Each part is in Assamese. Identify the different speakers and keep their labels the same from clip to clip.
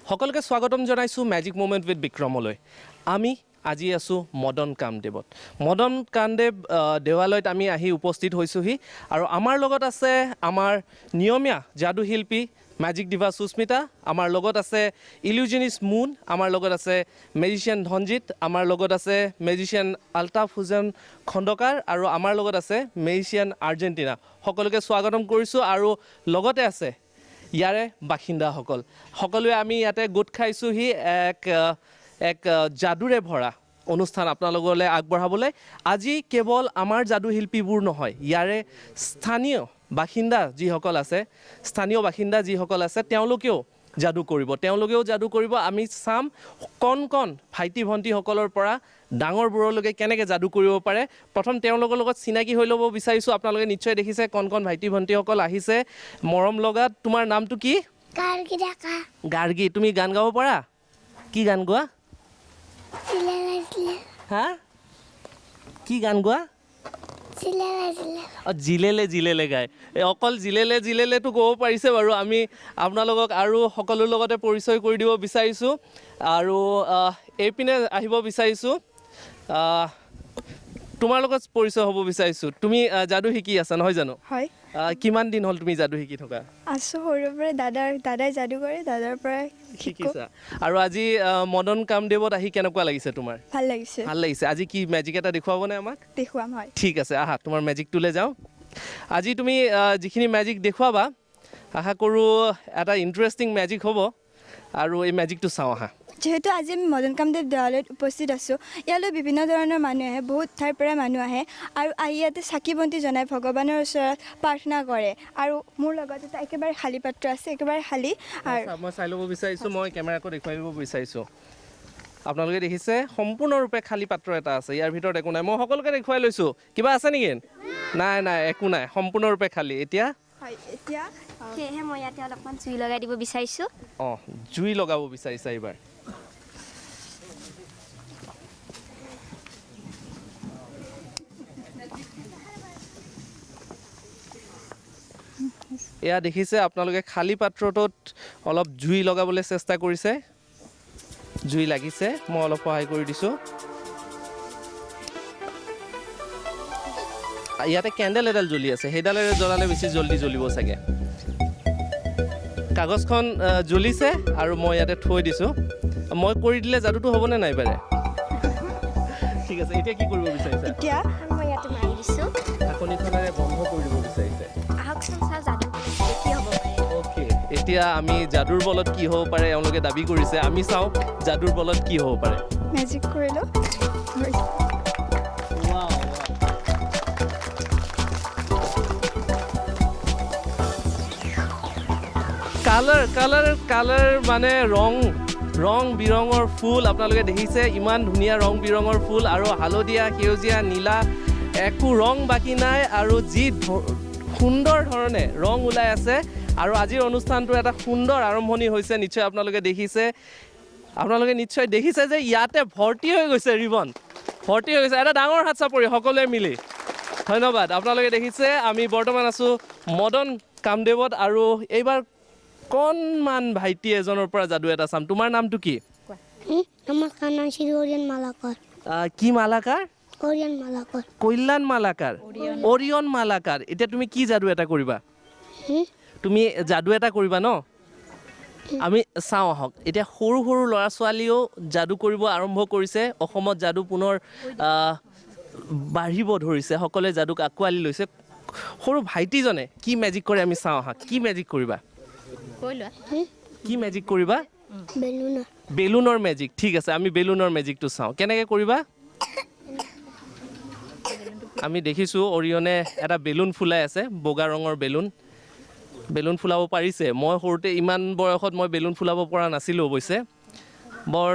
Speaker 1: সকলকে স্বাগতম জনাইছো ম্যাজিক মোমেন্ট উইথ বিক্ৰমলৈ আমি আজি আছো মদন কামদেৱত মদন কামদেৱ দেৱালয়ত আমি আহি উপস্থিত হৈছোহি আৰু আমাৰ লগত আছে আমাৰ নিয়মীয়া যাদু শিল্পী ম্যাজিক ডিভা সুস্মিতা আমাৰ লগত আছে ইলিউজনিষ্ট মুন আমাৰ লগত আছে মেজিচিয়ান ধনজিত আমাৰ লগত আছে মেজিচিয়ান আলতাফ হুছেইন খণ্ডকাৰ আৰু আমাৰ লগত আছে মেজিচিয়ান আৰ্জেণ্টিনা সকলোকে স্বাগতম কৰিছো আৰু লগতে আছে ইয়াৰে বাসিন্দাসকল সকলোৱে আমি ইয়াতে গোট খাইছোহি এক যাদুৰে ভৰা অনুষ্ঠান আপোনালোকলৈ আগবঢ়াবলৈ আজি কেৱল আমাৰ যাদু শিল্পীবোৰ নহয় ইয়াৰে স্থানীয় বাসিন্দা যিসকল আছে তেওঁলোকেও যাদু কৰিব আমি চাম কণ ভাইটি ভণ্টিসকলৰ পৰা ডাঙৰবোৰলৈকে কেনেকৈ যাদু কৰিব পাৰে প্ৰথম তেওঁলোকৰ লগত চিনাকি হৈ ল'ব বিচাৰিছোঁ আপোনালোকে নিশ্চয় দেখিছে কণ ভাইটি ভণ্টিসকল আহিছে মৰম লগাত তোমাৰ নামটো কি গাৰ্গী তুমি গান গাব পাৰা কি গান গোৱা হা কি গান গোৱা জিলেলে গায় অকল জিলেলেটো ক'ব পাৰিছে বাৰু আমি আপোনালোকক আৰু সকলোৰ লগতে পৰিচয় কৰি দিব বিচাৰিছোঁ আৰু এইপিনে আহিব বিচাৰিছোঁ তোমাৰ লগত পৰিচয় হ'ব বিচাৰিছোঁ তুমি যাদু শিকি আছা নহয় জানো
Speaker 2: হয়
Speaker 1: কিমান দিন হ'ল তুমি যাদু শিকি থকা
Speaker 2: আছোঁ সৰুৰ পৰা দাদাই যাদু কৰে দাদাৰ পৰা
Speaker 1: শিকিছা আৰু আজি মদন কামদেৱত আহি কেনেকুৱা লাগিছে তোমাৰ
Speaker 2: ভাল লাগিছে
Speaker 1: আজি কি মেজিক এটা দেখুৱাবনে আমাক
Speaker 2: দেখুৱাম হয়
Speaker 1: ঠিক আছে আহা তোমাৰ মেজিকটোলৈ যাওঁ আজি তুমি যিখিনি মেজিক দেখুৱাবা আশা কৰোঁ এটা ইণ্টাৰেষ্টিং মেজিক হ'ব আৰু এই মেজিকটো চাওঁ আহা
Speaker 2: যিহেতু আজি আমি মদন কামদেৱ দেৱালয়ত উপস্থিত আছোঁ ইয়ালৈ বিভিন্ন ধৰণৰ মানুহ আহে বহুত ঠাইৰ পৰা মানুহ আহে আৰু আহি ইয়াতে চাকি বন্তি জনাই ভগৱানৰ ওচৰত প্ৰাৰ্থনা কৰে আৰু মোৰ লগত এটা একেবাৰে খালী পাত্ৰ আছে একেবাৰে খালী আৰু
Speaker 1: মই চাই ল'ব বিচাৰিছোঁ মই কেমেৰাকো দেখুৱাই দিব বিচাৰিছোঁ আপোনালোকে দেখিছে সম্পূৰ্ণৰূপে খালী পাত্ৰ এটা আছে ইয়াৰ ভিতৰত একো নাই মই সকলোকে দেখুৱাই লৈছোঁ কিবা আছে নেকি নাই একো নাই সম্পূৰ্ণৰূপে খালী এতিয়া
Speaker 3: সেয়েহে মই ইয়াতে অলপমান জুই লগাই দিব বিচাৰিছোঁ
Speaker 1: অঁ জুই লগাব বিচাৰিছা এইবাৰ এয়া দেখিছে আপোনালোকে খালী পাত্ৰটোত অলপ জুই লগাবলৈ চেষ্টা কৰিছে জুই লাগিছে মই অলপ সহায় কৰি দিছোঁ ইয়াতে কেণ্ডেল এডাল জ্বলি আছে সেইডালেৰে জ্বলালে বেছি জল্দি জ্বলিব চাগে কাগজখন জ্বলিছে আৰু মই ইয়াতে থৈ দিছোঁ মই কৰি দিলে যাদুটো হ'বনে নাই পাৰে ঠিক আছে এতিয়া কি কৰিব বিচাৰিছা
Speaker 2: এতিয়া
Speaker 3: মই ইয়াতে মাৰি দিছোঁ
Speaker 1: ঢাকনিখনেৰে বন্ধ কৰি দিব বিচাৰিছে
Speaker 3: আহকচোন চাওঁ যাদু কি হ'ব পাৰে
Speaker 1: অ'কে এতিয়া আমি যাদুৰ বলত কি হ'ব পাৰে এওঁলোকে দাবী কৰিছে আমি চাওঁ যাদুৰ বলত কি হ'ব পাৰে
Speaker 2: মেজিক কৰিলোঁ কালাৰ মানে ৰং বিৰঙৰ ফুল আপোনালোকে দেখিছে ইমান ধুনীয়া ৰং বিৰঙৰ ফুল আৰু হালধীয়া সেউজীয়া নীলা একো ৰং বাকী নাই আৰু যি সুন্দৰ ধৰণে ৰং ওলাই আছে আৰু আজিৰ অনুষ্ঠানটো এটা সুন্দৰ আৰম্ভণি হৈছে নিশ্চয় আপোনালোকে দেখিছে যে ইয়াতে ভৰ্তি হৈ গৈছে ৰিবন ভৰ্তি হৈ গৈছে এটা ডাঙৰ হাত চাপৰি সকলোৱে মিলি ধন্যবাদ আপোনালোকে দেখিছে আমি বৰ্তমান আছোঁ মদন কামদেৱত আৰু এইবাৰ কণমান ভাইটি এজনৰ পৰা যাদু এটা চাম তোমাৰ নামটো কি কি মালাকাৰ কল্যাণ মালাকাৰ অৰিয়ন মালাকাৰ এতিয়া তুমি কি যাদু এটা কৰিবা তুমি যাদু এটা কৰিবা ন আমি চাওঁ আহক এতিয়া সৰু ল'ৰা ছোৱালীয়েও যাদু কৰিব আৰম্ভ কৰিছে অসমত যাদু পুনৰ বাঢ়িব ধৰিছে সকলোৱে যাদুক আঁকোৱালি লৈছে সৰু ভাইটিজনে কি মেজিক কৰে আমি চাওঁ আহক কি মেজিক কৰিবা কি মেজিক কৰিবা বেলুনৰ মেজিক ঠিক আছে আমি বেলুনৰ মেজিকটো চাওঁ কেনেকৈ কৰিবা আমি দেখিছোঁ অৰিয়নে এটা বেলুন ফুলাই আছে বগা ৰঙৰ বেলুন ফুলাব পাৰিছে মই সৰুতে ইমান বয়সত মই বেলুন ফুলাব পৰা নাছিলোঁ অৱশ্যে বৰ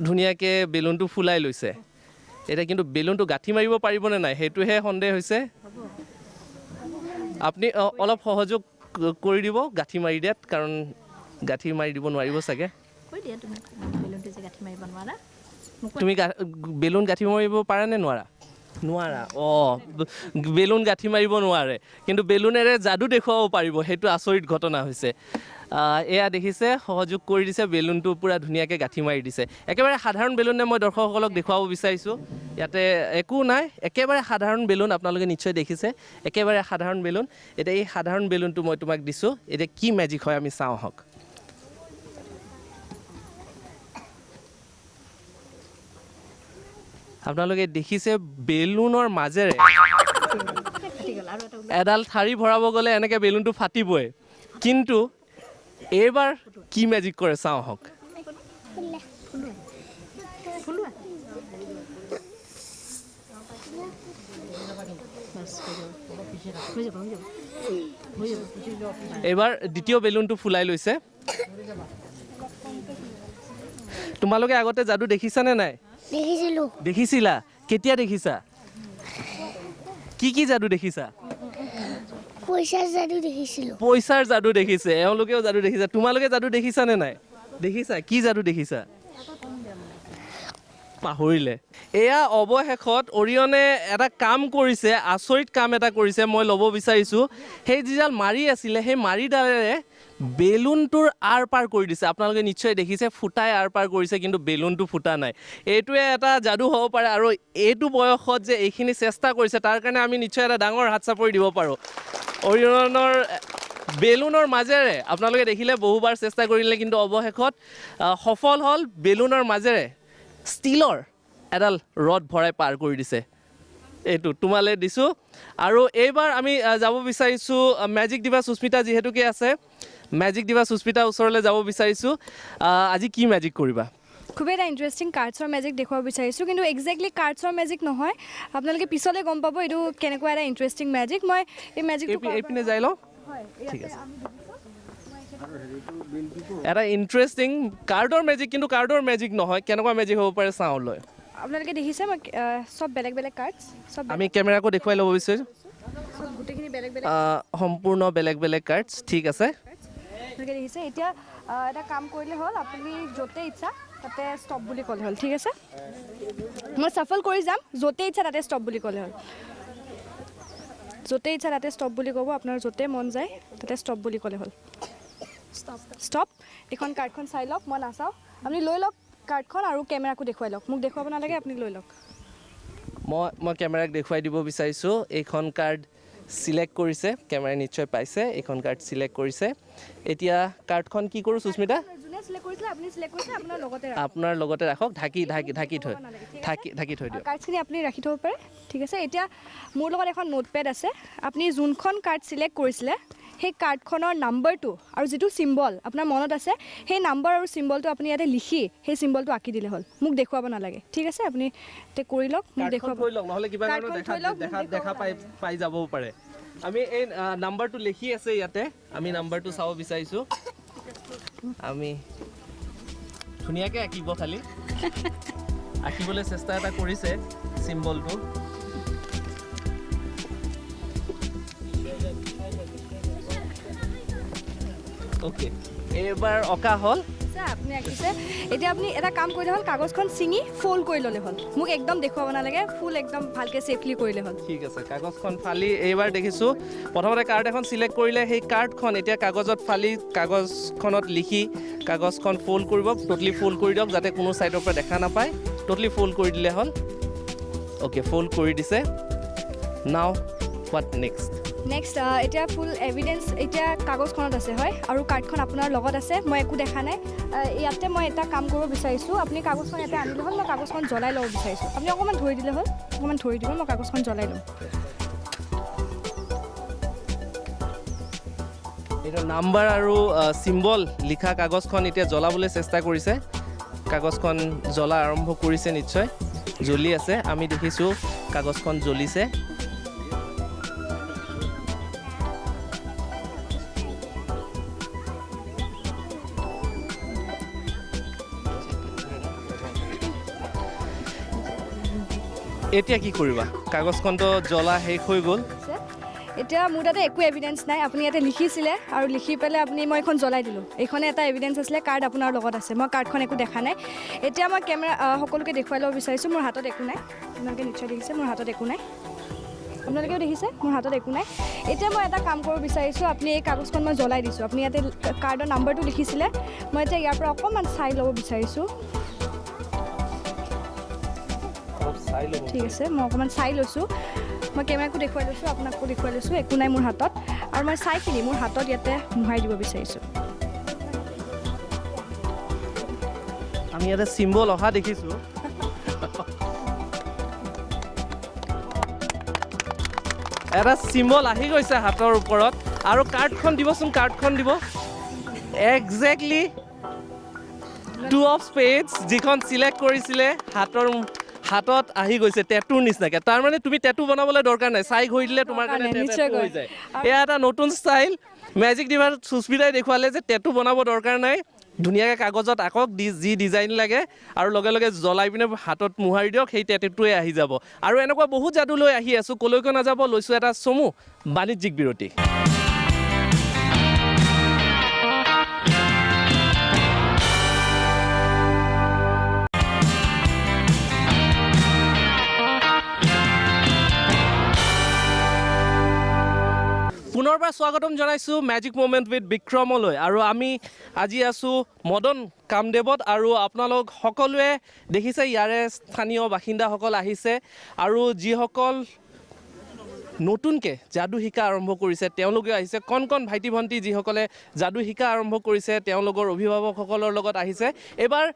Speaker 2: ধুনীয়াকৈ বেলুনটো ফুলাই লৈছে এতিয়া কিন্তু বেলুনটো গাঁঠি মাৰিব পাৰিবনে নাই সেইটোহে সন্দেহ হৈছে আপুনি অলপ সহযোগ কৰি দিব গাঁঠি মাৰি দিয়াত কাৰণ গাঁঠি মাৰি দিব নোৱাৰিব চাগে তুমি বেলুন গাঁঠি মাৰিব পাৰা নে নোৱাৰা নোৱাৰা বেলুন গাঁঠি মাৰিব নোৱাৰে কিন্তু বেলুনেৰে যাদু দেখুৱাব পাৰিব সেইটো আচৰিত ঘটনা হৈছে এয়া দেখিছে সহযোগ কৰি দিছে বেলুনটো পূৰা ধুনীয়াকৈ গাঁঠি মাৰি দিছে একেবাৰে সাধাৰণ বেলুনে মই দৰ্শকসকলক দেখুৱাব বিচাৰিছোঁ ইয়াতে একো নাই একেবাৰে সাধাৰণ বেলুন আপোনালোকে নিশ্চয় দেখিছে একেবাৰে সাধাৰণ বেলুন এতিয়া এই সাধাৰণ বেলুনটো মই তোমাক দিছোঁ এতিয়া কি মেজিক হয় আমি চাওঁ আহক আপোনালোকে দেখিছে বেলুনৰ মাজেৰে এডাল ঠাৰি ভৰাব গ'লে এনেকৈ বেলুনটো ফাটিবই কিন্তু এইবাৰ কি মেজিক কৰে চাওঁ আহক এইবাৰ দ্বিতীয় বেলুনটো ফুলাই লৈছে তোমালোকে আগতে যাদু দেখিছানে নাই
Speaker 3: দেখিছিলোঁ
Speaker 2: দেখিছিলা কেতিয়া দেখিছা কি যাদু দেখিছা
Speaker 3: পইচাৰ যাদু দেখিছিলোঁ
Speaker 2: পইচাৰ যাদু দেখিছে এওঁলোকেও যাদু দেখিছে তোমালোকে যাদু দেখিছানে নাই দেখিছা কি যাদু দেখিছা পাহৰিলে এয়া অৱশেষত অৰিয়নে এটা কাম কৰিছে আচৰিত কাম এটা কৰিছে মই ল'ব বিচাৰিছোঁ সেই যিডাল মাৰি আছিলে সেই মাৰিডালেৰে বেলুনটোৰ আৰ পাৰ কৰি দিছে আপোনালোকে নিশ্চয় দেখিছে ফুটাই আৰ পাৰ কৰিছে কিন্তু বেলুনটো ফুটা নাই এইটোৱে এটা যাদু হ'ব পাৰে আৰু এইটো বয়সত যে এইখিনি চেষ্টা কৰিছে তাৰ কাৰণে আমি নিশ্চয় এটা ডাঙৰ হাত চাপৰি দিব পাৰোঁ অৰিয়নৰ বেলুনৰ মাজেৰে আপোনালোকে দেখিলে বহুবাৰ চেষ্টা কৰিলে কিন্তু অৱশেষত সফল হ'ল বেলুনৰ মাজেৰে ষ্টীলৰ এডাল ৰড ভৰাই পাৰ কৰি দিছে এইটো তোমালৈ দিছোঁ আৰু এইবাৰ আমি যাব বিচাৰিছোঁ মেজিক দিবা সুস্মিতা যিহেতুকে আছে মেজিক দিবা সুস্মিতা ওচৰলৈ যাব বিচাৰিছোঁ আজি কি মেজিক কৰিবা
Speaker 4: খুবেই এটা ইণ্টাৰেষ্টিং কাৰ্ডছৰ মেজিক দেখুৱাব বিচাৰিছোঁ কিন্তু একজেক্টলি কাৰ্ডছৰ মেজিক নহয় আপোনালোকে পিছলৈ গম পাব এইটো কেনেকুৱা এটা ইণ্টাৰেষ্টিং মেজিক মই এই মেজিকটো
Speaker 2: এইপিনে যাই লওঁ ঠিক আছে এটা ইণ্টাৰেষ্টিং কাৰ্ডৰ মেজিক কিন্তু কাৰ্ডৰ মেজিক নহয় কেনেকুৱা মেজিক হ'ব পাৰে চাওঁ লৈ
Speaker 4: আপোনালোকে দেখিছে মই চব বেলেগ বেলেগ কাৰ্ডছ চব
Speaker 2: আমি কেমেৰাকো দেখুৱাই ল'ব বিচাৰিছোঁ
Speaker 4: গোটেইখিনি বেলেগ বেলেগ
Speaker 2: সম্পূৰ্ণ বেলেগ বেলেগ কাৰ্ডছ ঠিক আছে
Speaker 4: আপোনালোকে দেখিছে এতিয়া এটা কাম কৰিলে হ'ল আপুনি য'তে ইচ্ছা তাতে ষ্টপ বুলি ক'লে হ'ল ঠিক আছে মই চাফল কৰি যাম য'তে ইচ্ছা তাতে ষ্টপ বুলি ক'লে হ'ল য'তে ইচ্ছা তাতে ষ্টপ বুলি ক'ব আপোনাৰ য'তে মন যায় তাতে ষ্টপ বুলি ক'লে হ'ল ষ্টপ এইখন কাৰ্ডখন চাই লওক মই নাচাওঁ আপুনি লৈ লওক কাৰ্ডখন আৰু কেমেৰাকো দেখুৱাই লওক মোক দেখুৱাব নালাগে আপুনি লৈ লওক
Speaker 2: মই কেমেৰাক দেখুৱাই দিব বিচাৰিছোঁ এইখন কাৰ্ড চিলেক্ট কৰিছে কেমেৰাই নিশ্চয় পাইছে এইখন কাৰ্ড চিলেক্ট কৰিছে এতিয়া কাৰ্ডখন কি কৰোঁ সুস্মিতা
Speaker 4: যোনে চিলেক্ট কৰিছিলে আপুনি চিলেক্ট কৰিছে আপোনাৰ লগতে
Speaker 2: আপোনাৰ লগতে ৰাখক ঢাকি থৈ দিয়ক
Speaker 4: কাৰ্ডখিনি আপুনি ৰাখি থ'ব পাৰে ঠিক আছে এতিয়া মোৰ লগত এখন নোটপেড আছে আপুনি যোনখন কাৰ্ড চিলেক্ট কৰিছিলে সেই কাৰ্ডখনৰ নাম্বাৰটো আৰু যিটো চিম্বল আপোনাৰ মনত আছে সেই নাম্বাৰ আৰু চিম্বলটো আপুনি ইয়াতে লিখি সেই চিম্বলটো আঁকি দিলে হ'ল মোক দেখুৱাব নালাগে ঠিক আছে আপুনি তে কৰি লওক মোক দেখুৱাব
Speaker 2: নহ'লে কিবা দেখা পাই যাবও পাৰে আমি এই নাম্বাৰটো লিখি আছে ইয়াতে আমি নাম্বাৰটো চাব বিচাৰিছোঁ আমি ধুনীয়াকৈ আঁকিব খালি আঁকিবলৈ চেষ্টা এটা কৰিছে চিম্বলটো অ'কে এইবাৰ অঁকা হ'ল
Speaker 4: আপুনি আঁকিছে এতিয়া আপুনি এটা কাম কৰিলে হ'ল কাগজখন ছিঙি ফ'ল্ড কৰি ল'লে হ'ল মোক একদম দেখুৱাব নালাগে ফুল একদম ভালকৈ ছেফলি কৰিলে হ'ল
Speaker 2: ঠিক আছে কাগজখন ফালি এইবাৰ দেখিছোঁ প্ৰথমতে কাৰ্ড এখন চিলেক্ট কৰিলে সেই কাৰ্ডখন এতিয়া কাগজত ফালি কাগজখনত লিখি কাগজখন ফ'ল্ড কৰিব ট'টেলি ফ'ল্ড কৰি দিয়ক যাতে কোনো ছাইডৰ পৰা দেখা নাপায় ট'টেলি ফ'ল্ড কৰি দিলে হ'ল অ'কে ফ'ল্ড কৰি দিছে নাও হোৱাট নেক্সট
Speaker 4: এতিয়া ফুল এভিডেঞ্চ এতিয়া কাগজখনত আছে হয় আৰু কাৰ্ডখন আপোনাৰ লগত আছে মই একো দেখা নাই ইয়াতে মই এটা কাম কৰিব বিচাৰিছোঁ আপুনি কাগজখন ইয়াতে আনিলে হ'ল মই কাগজখন জ্বলাই ল'ব বিচাৰিছোঁ আপুনি অকণমান ধৰি দিলে হ'ল অকণমান ধৰি দিব মই কাগজখন জ্বলাই ল'ম
Speaker 2: এইটো নাম্বাৰ আৰু চিম্বল লিখা কাগজখন এতিয়া জ্বলাবলৈ চেষ্টা কৰিছে কাগজখন জ্বলা আৰম্ভ কৰিছে নিশ্চয় জ্বলি আছে আমি দেখিছোঁ কাগজখন জ্বলিছে এতিয়া কি কৰিবা কাগজখনতো জ্বলা শেষ হৈ গ'ল
Speaker 4: এতিয়া মোৰ তাতে একো এভিডেঞ্চ নাই আপুনি ইয়াতে লিখিছিলে আৰু লিখি পেলাই আপুনি মই এইখন জ্বলাই দিলোঁ এইখনে এটা এভিডেঞ্চ আছিলে কাৰ্ড আপোনাৰ লগত আছে মই কাৰ্ডখন একো দেখা নাই এতিয়া মই কেমেৰা সকলোকে দেখুৱাই ল'ব বিচাৰিছোঁ মোৰ হাতত একো নাই আপোনালোকে নিশ্চয় দেখিছে মোৰ হাতত একো নাই আপোনালোকেও দেখিছে মোৰ হাতত একো নাই এতিয়া মই এটা কাম কৰিব বিচাৰিছোঁ আপুনি এই কাগজখন মই জ্বলাই দিছোঁ আপুনি ইয়াতে কাৰ্ডৰ নাম্বাৰটো লিখিছিলে মই এতিয়া ইয়াৰ পৰা অকণমান চাই ল'ব বিচাৰিছোঁ ঠিক আছে মই অকণমান চাই লৈছোঁ মই কেমেৰাকো দেখুৱাই লৈছোঁ আপোনাকো দেখুৱাই লৈছোঁ একো নাই মোৰ হাতত আৰু মই চাইখিনি মোৰ হাতত ইয়াতে মোহাৰি দিব বিচাৰিছোঁ
Speaker 1: আমি ইয়াতে চিম্বল অহা দেখিছোঁ এটা চিম্বল আহি গৈছে হাতৰ ওপৰত আৰু কাৰ্ডখন দিবচোন কাৰ্ডখন দিব একজেক্টলি 2 অফ স্পেডছ যিখন চিলেক্ট কৰিছিলে হাতত আহি গৈছে টেটুৰ নিচিনাকৈ তাৰমানে তুমি টেটু বনাবলৈ দৰকাৰ নাই চাই ঘঁহি দিলে তোমাৰ কাৰণে
Speaker 4: নিশ্চয়
Speaker 1: টেটু হৈ যায় এয়া এটা নতুন ষ্টাইল মেজিক ডিভাৰ সুস্মিতাই দেখুৱালে যে টেটু বনাব দৰকাৰ নাই ধুনীয়াকৈ কাগজত আঁকক যি ডিজাইন লাগে আৰু লগে লগে জ্বলাই পিনে হাতত মোহাৰি দিয়ক সেই টেটুটোৱে আহি যাব আৰু এনেকুৱা বহুত যাদু লৈ আহি আছোঁ ক'লৈকো নাযাব লৈছোঁ এটা চমু বাণিজ্যিক বিৰতি পুনৰবাৰ স্বাগতম জনাইছোঁ মেজিক মুভমেণ্ট উইথ বিক্ৰমলৈ আৰু আমি আজি আছোঁ মদন কামদেৱত আৰু আপোনালোক সকলোৱে দেখিছে ইয়াৰে স্থানীয় বাসিন্দাসকল আহিছে আৰু যিসকল নতুনকৈ যাদু শিকা আৰম্ভ কৰিছে তেওঁলোকে আহিছে কণ কণ ভাইটি ভণ্টি যিসকলে যাদু শিকা আৰম্ভ কৰিছে তেওঁলোকৰ অভিভাৱকসকলৰ লগত আহিছে এইবাৰ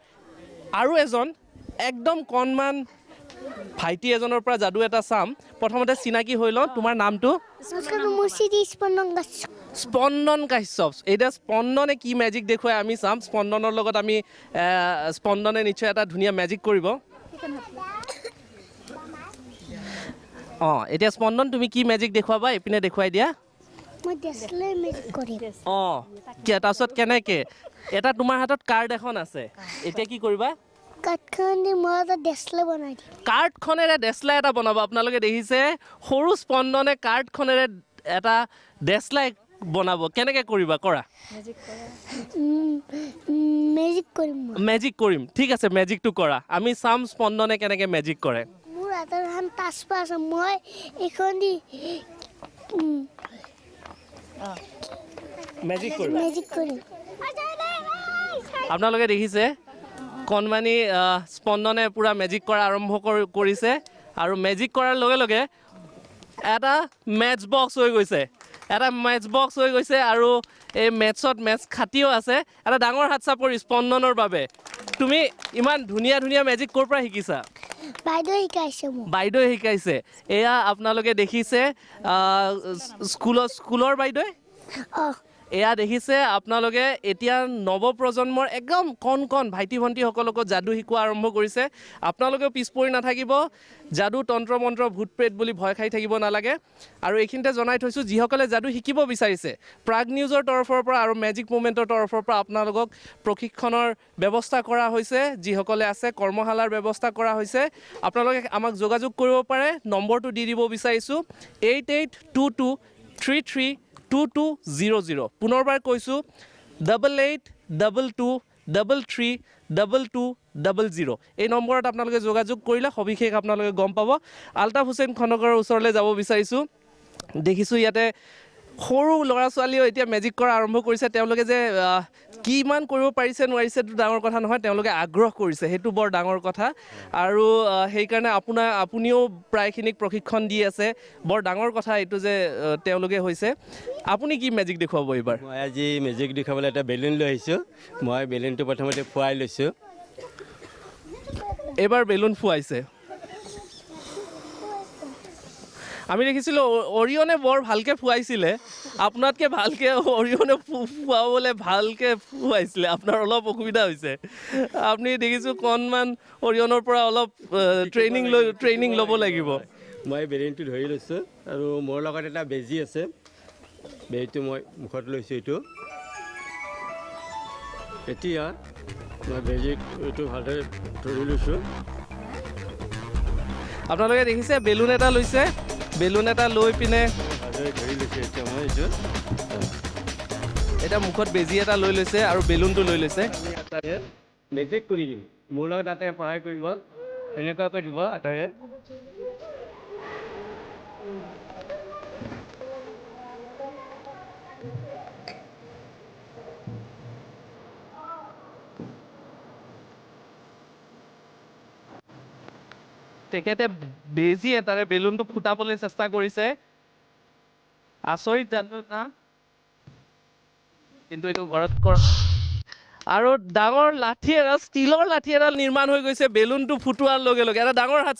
Speaker 1: আৰু এজন একদম কণমান ভাইটি এজনৰ পৰা যাদু এটা চাম প্ৰথমতে চিনাকি হৈ লওঁ তোমাৰ নামটো স্পন্দন কাশ্যপ এতিয়া স্পন্দনে কি মেজিক দেখুৱাই আমি চাম স্পন্দনৰ লগত আমি স্পন্দনে নিশ্চয় এটা ধুনীয়া মেজিক কৰিব অঁ এতিয়া স্পন্দন তুমি কি মেজিক দেখুৱাবা এইপিনে দেখুৱাই দিয়া অঁ তাৰপিছত কেনেকৈ এটা তোমাৰ হাতত কাৰ্ড এখন আছে এতিয়া কি কৰিবা কাৰ্ডখনেৰে ডেছলাই এটা বনাব আপোনালোকে দেখিছে সৰু স্পন্দনে কাৰ্ডখনেৰে এটা ডেছলাই বনাব কেনেকৈ কৰিবা কৰা মেজিক কৰিম ঠিক আছে মেজিকটো কৰা আমি চাম স্পন্দনে কেনেকৈ মেজিক কৰে মেজিক কৰিম আপোনালোকে দেখিছে কণমানি স্পন্দনে পূৰা মেজিক কৰা আৰম্ভ কৰিছে আৰু মেজিক কৰাৰ লগে লগে এটা মেটচ বক্স হৈ গৈছে আৰু এই মেটছত মেটচ খাটিও আছে এটা ডাঙৰ হাত চাপৰি স্পন্দনৰ বাবে তুমি ইমান ধুনীয়া ধুনীয়া মেজিক ক'ৰ পৰা শিকিছা বাইদেৱে শিকাইছে এয়া আপোনালোকে দেখিছে স্কুলৰ বাইদেৱে এয়া দেখিছে আপোনালোকে এতিয়া নৱপ্ৰজন্মৰ একদম কণ ভাইটি ভণ্টিসকলকো যাদু শিকোৱা আৰম্ভ কৰিছে আপোনালোকেও পিছ পৰি নাথাকিব যাদু তন্ত্ৰ মন্ত্ৰ ভূত প্ৰেত বুলি ভয় খাই থাকিব নালাগে আৰু এইখিনিতে জনাই থৈছোঁ যিসকলে যাদু শিকিব বিচাৰিছে প্ৰাগ নিউজৰ তৰফৰ পৰা আৰু মেজিক মুভমেণ্টৰ তৰফৰ পৰা আপোনালোকক প্ৰশিক্ষণৰ ব্যৱস্থা কৰা হৈছে যিসকলে আছে কৰ্মশালাৰ ব্যৱস্থা কৰা হৈছে আপোনালোকে আমাক যোগাযোগ কৰিব পাৰে নম্বৰটো দি দিব বিচাৰিছোঁ 8822332200 পুনৰবাৰ কৈছোঁ 8822332200 এই নম্বৰত আপোনালোকে যোগাযোগ কৰিলে সবিশেষ আপোনালোকে গম পাব আলতাফ হুছেইন খনকৰ ওচৰলৈ যাব বিচাৰিছোঁ দেখিছোঁ ইয়াতে সৰু ল'ৰা ছোৱালীও এতিয়া মেজিক কৰা আৰম্ভ কৰিছে তেওঁলোকে যে কিমান কৰিব পাৰিছে নোৱাৰিছেতো ডাঙৰ কথা নহয় তেওঁলোকে আগ্ৰহ কৰিছে সেইটো বৰ ডাঙৰ কথা আৰু সেইকাৰণে আপুনিও প্ৰায়খিনিক প্ৰশিক্ষণ দি আছে বৰ ডাঙৰ কথা এইটো যে তেওঁলোকে হৈছে আপুনি কি মেজিক দেখুৱাব এইবাৰ
Speaker 5: মই আজি মেজিক দেখুৱাবলৈ এটা বেলুন লৈ আহিছোঁ মই বেলুনটো প্ৰথমতে ফুৱাই লৈছোঁ
Speaker 1: এইবাৰ বেলুন ফুৱাইছে আমি দেখিছিলোঁ অৰিয়নে বৰ ভালকৈ ফুৱাইছিলে আপোনাতকৈ ভালকৈ অৰিয়নে ফুৱাবলৈ ভালকৈ ফুৱাইছিলে আপোনাৰ অলপ অসুবিধা হৈছে আপুনি দেখিছোঁ কণমান অৰিয়নৰ পৰা অলপ ট্ৰেইনিং ল'ব লাগিব
Speaker 5: মই বেলুনটো ধৰি লৈছোঁ আৰু মোৰ লগত এটা বেজী আছে বেজীটো মই মুখত লৈছোঁ এইটো এতিয়া মই বেজীটো ভালদৰে ধৰি লৈছোঁ
Speaker 1: আপোনালোকে দেখিছে বেলুন এটা লৈছে বেলুন এটা লৈ পিনে
Speaker 5: ভালদৰে ধৰি লৈছোঁ এতিয়া মই এইটো
Speaker 1: এতিয়া মুখত বেজী এটা লৈ লৈছে আৰু বেলুনটো লৈ লৈছে
Speaker 5: মেজিক কৰি দিম মোৰ লগত তাতে সহায় কৰিব এনেকুৱাকৈ দিব আটায়ে
Speaker 2: তেখেতে বেজি এটাৰে বেলুনটো ফুটাবলৈ চেষ্টা কৰিছে আচৰিত জানো না কিন্তু এইটো ঘৰত আৰু ডাঙৰ লাঠি এডাল ষ্টীলৰ লাঠি এডাল নিৰ্মাণ হৈ গৈছে বেলুনটো ফুটোৱাৰ লগে লগে এটা ডাঙৰ হাত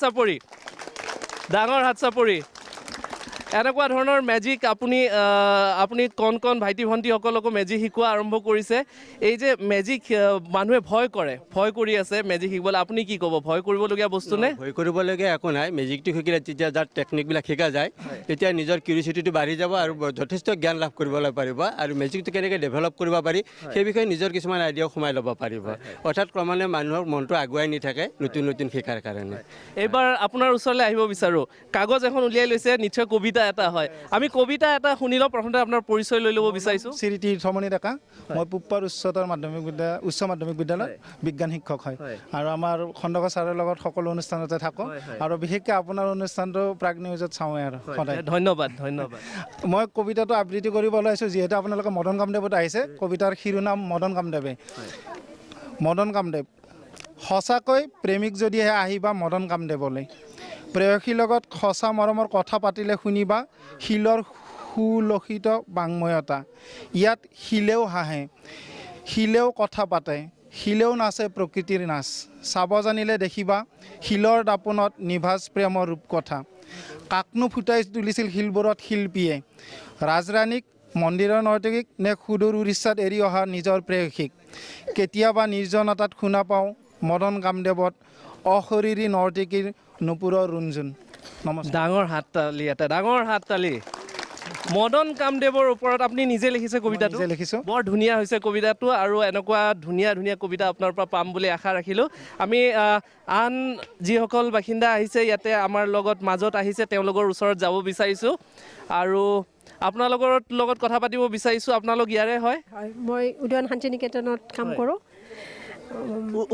Speaker 2: চাপৰি এনেকুৱা ধৰণৰ মেজিক আপুনি কণ ভাইটি ভণ্টিসকলকো মেজিক শিকোৱা আৰম্ভ কৰিছে এই যে মেজিক মানুহে ভয় কৰি আছে মেজিক শিকিবলৈ আপুনি কি ক'ব ভয় কৰিবলগীয়া বস্তু নে
Speaker 5: ভয় কৰিবলগীয়া একো নাই মেজিকটো শিকিলে যেতিয়া যাৰ টেকনিকবিলাক শিকা যায় তেতিয়া নিজৰ কিউৰিচিটিটো বাঢ়ি যাব আৰু যথেষ্ট জ্ঞান লাভ কৰিবলৈ পাৰিব আৰু মেজিকটো কেনেকৈ ডেভেলপ কৰিব পাৰি সেই বিষয়ে নিজৰ কিছুমান আইডিয়াও সোমাই ল'ব পাৰিব অৰ্থাৎ ক্ৰমান্বয়ে মানুহৰ মনটো আগুৱাই নি থাকে নতুন শিকাৰ কাৰণে
Speaker 2: এইবাৰ আপোনাৰ ওচৰলৈ আহিব বিচাৰোঁ কাগজ এখন উলিয়াই লৈছে নিশ্চয় কবিতা এটা হয় আমি কবিতা এটা শুনি লওঁ প্ৰথমতে আপোনাৰ পৰিচয় লৈ ল'ব বিচাৰিছোঁ
Speaker 6: শ্ৰী তীৰ্থমণি ডেকা মই পুপ্পাৰ উচ্চ মাধ্যমিক বিদ্যালয় বিজ্ঞান শিক্ষক হয় আৰু আমাৰ খণ্ডক ছাৰৰ লগত সকলো অনুষ্ঠানতে থাকোঁ আৰু বিশেষকৈ আপোনাৰ অনুষ্ঠানটো প্ৰাগ নিউজত চাওঁৱে আৰু সদায়
Speaker 2: ধন্যবাদ
Speaker 6: মই কবিতাটো আবৃত্তি কৰিব ওলাইছোঁ যিহেতু আপোনালোকে মদন কামদেৱত আহিছে কবিতাৰ শিৰোনাম মদন কামদেৱ সঁচাকৈ প্ৰেমিক যদিহে আহিবা মদন কামদেৱলৈ প্ৰেয়সীৰ লগত সঁচা মৰমৰ কথা পাতিলে শুনিবা শিলৰ সুলক্ষিত বাংময়তা ইয়াত শিলেও হাঁহে শিলেও কথা পাতে শিলেও নাচে প্ৰকৃতিৰ নাচ চাব জানিলে দেখিবা শিলৰ দাপোনত নিভাজ প্ৰেমৰ ৰূপকথা কাকনো ফুটাই তুলিছিল শিলবোৰত শিল্পীয়ে ৰাজৰাণীক মন্দিৰৰ নৰ্তকীক নে সুদূৰ উৰিষ্যাত এৰি অহা নিজৰ প্ৰেয়সীক কেতিয়াবা নিৰ্জনতাত শুনা পাওঁ মদন কামদেৱত অশৰীৰী নৰ্তকীৰ নুপুৰৰ ৰুণজুন নমস্কাৰ
Speaker 2: ডাঙৰ হাত তালি মদন কামদেৱৰ ওপৰত আপুনি নিজে লিখিছে কবিতাটো
Speaker 6: নিজে লিখিছোঁ।
Speaker 2: বৰ ধুনীয়া হৈছে কবিতাটো আৰু এনেকুৱা ধুনীয়া কবিতা আপোনাৰ পৰা পাম বুলি আশা ৰাখিলোঁ আমি আন যিসকল বাসিন্দা আহিছে ইয়াতে আমাৰ মাজত আহিছে তেওঁলোকৰ ওচৰত যাব বিচাৰিছোঁ আৰু আপোনালোকৰ লগত কথা পাতিব বিচাৰিছোঁ আপোনালোক ইয়াৰে হয়
Speaker 7: মই উদয়ন শান্তি নিকেতনত কাম কৰোঁ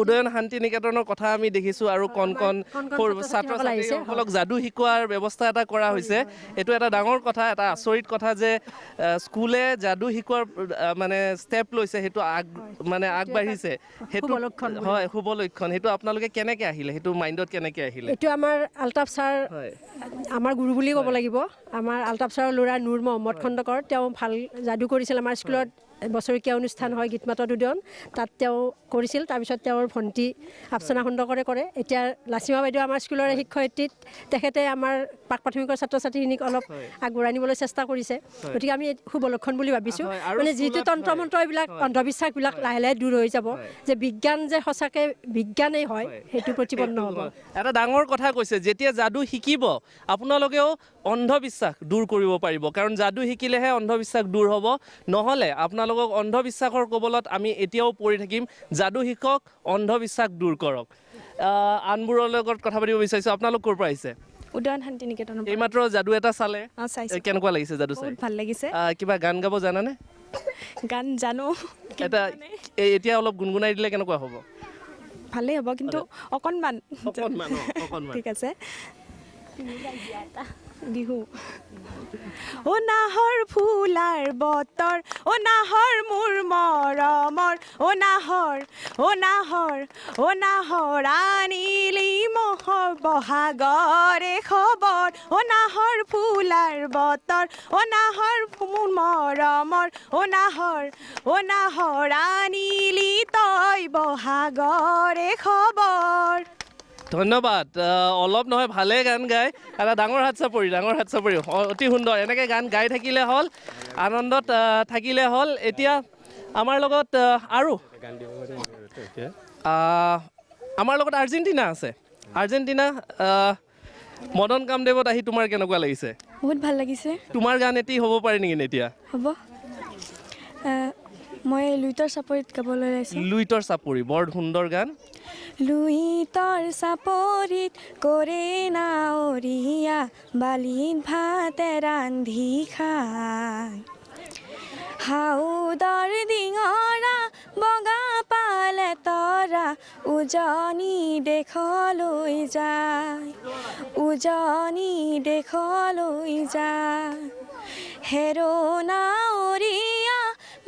Speaker 2: উদয়ন শান্তি নিকেতনৰ কথা আমি দেখিছোঁ আৰু কণ ছাত্ৰ ছাত্ৰীসকলক যাদু শিকোৱাৰ ব্যৱস্থা এটা কৰা হৈছে এইটো এটা ডাঙৰ কথা এটা আচৰিত কথা যে স্কুলে যাদু শিকোৱাৰ মানে ষ্টেপ লৈছে সেইটো আগবাঢ়িছে সেইটো হয় শুভ লক্ষণ সেইটো আপোনালোকে কেনেকৈ আহিলে সেইটো মাইণ্ডত কেনেকৈ আহিলে
Speaker 7: এইটো আমাৰ আলতাফ ছাৰ আমাৰ গুৰু বুলি ক'ব লাগিব আমাৰ আলতাফ ছাৰৰ ল'ৰা নুৰ মহম্মদ খণ্ডকৰ তেওঁ ভাল যাদু কৰিছিল আমাৰ স্কুলত বছৰেকীয়া অনুষ্ঠান হয় গীত মাতৰ উদয়ন তাত তেওঁ কৰিছিল তাৰপিছত তেওঁৰ ভণ্টি আফচানা খণ্ডকৰে কৰে এতিয়া লাচিমা বাইদেউ আমাৰ স্কুলৰে শিক্ষয়িত্ৰীত তেখেতে আমাৰ প্ৰাক প্ৰাথমিকৰ ছাত্ৰ ছাত্ৰীখিনিক অলপ আগবঢ়াই নিবলৈ চেষ্টা কৰিছে গতিকে আমি শুভ লক্ষণ বুলি ভাবিছোঁ মানে যিটো তন্ত্ৰ মন্ত্ৰ এইবিলাক অন্ধবিশ্বাসবিলাক লাহে লাহে দূৰ হৈ যাব যে বিজ্ঞান যে সঁচাকৈ বিজ্ঞানেই হয় সেইটো প্ৰতিপন্ন হ'ব
Speaker 2: এটা ডাঙৰ কথা কৈছে যেতিয়া যাদু শিকিব আপোনালোকেও অন্ধবিশ্বাস দূৰ কৰিব পাৰিব কাৰণ যাদু শিকিলেহে অন্ধবিশ্বাস দূৰ হ'ব নহ'লে আপোনালোকক অন্ধবিশ্বাসৰ কবলত আমি এতিয়াও পৰি থাকিম যাদু শিকক অন্ধবিশ্বাস দূৰ কৰক আনবোৰৰ লগত কথা পাতিব বিচাৰিছোঁ আপোনালোক ক'ৰ পৰা আহিছে
Speaker 4: উদয়ন শান্তি নিকেতনৰ
Speaker 2: এইমাত্ৰ যাদু এটা চালে কেনেকুৱা লাগিছে যাদু চাই
Speaker 4: ভাল লাগিছে
Speaker 2: কিবা গান গাব জানানে
Speaker 4: গান জানো
Speaker 2: এটা এতিয়া অলপ গুণগুণাই দিলে কেনেকুৱা হ'ব
Speaker 4: ভালেই হ'ব কিন্তু অকণমান ঠিক আছে বিহু ও নাহৰ ফুলাৰ বতৰ ও নাহৰ মোৰ মৰমৰ ও নাহৰ আনিলি মহৰ বহাগৰে খবৰ ও নাহৰ ফুলাৰ বতৰ ও নাহৰ মোৰ মৰমৰ ও নাহৰ আনিলি তই বহাগৰে খবৰ
Speaker 2: ধন্যবাদ অলপ নহয় ভালে গান গায় এটা ডাঙৰ হাত চাপৰি অতি সুন্দৰ এনেকৈ গান গাই থাকিলে হ'ল আনন্দত থাকিলে হ'ল এতিয়া আমাৰ লগত আৰু আমাৰ লগত আৰ্জেণ্টিনা আছে আৰ্জেণ্টিনা মদন কামদেৱত আহি তোমাৰ কেনেকুৱা লাগিছে
Speaker 4: বহুত ভাল লাগিছে
Speaker 2: তোমাৰ গান এটি হ'ব পাৰে নেকি এতিয়া
Speaker 4: হ'ব মই লুইতৰ চাপৰিত গাবলৈ ওলাইছোঁ
Speaker 2: লুইতৰ চাপৰি বৰ সুন্দৰ গান
Speaker 4: লুইতৰ চাপৰিত কৰে নাৱৰীয়া বালিত ভাতে ৰান্ধি খায় হাউদৰ ডিঙৰা বগা পালে তৰা উজনি দেশলৈ যায় হেৰো নাৱৰীয়া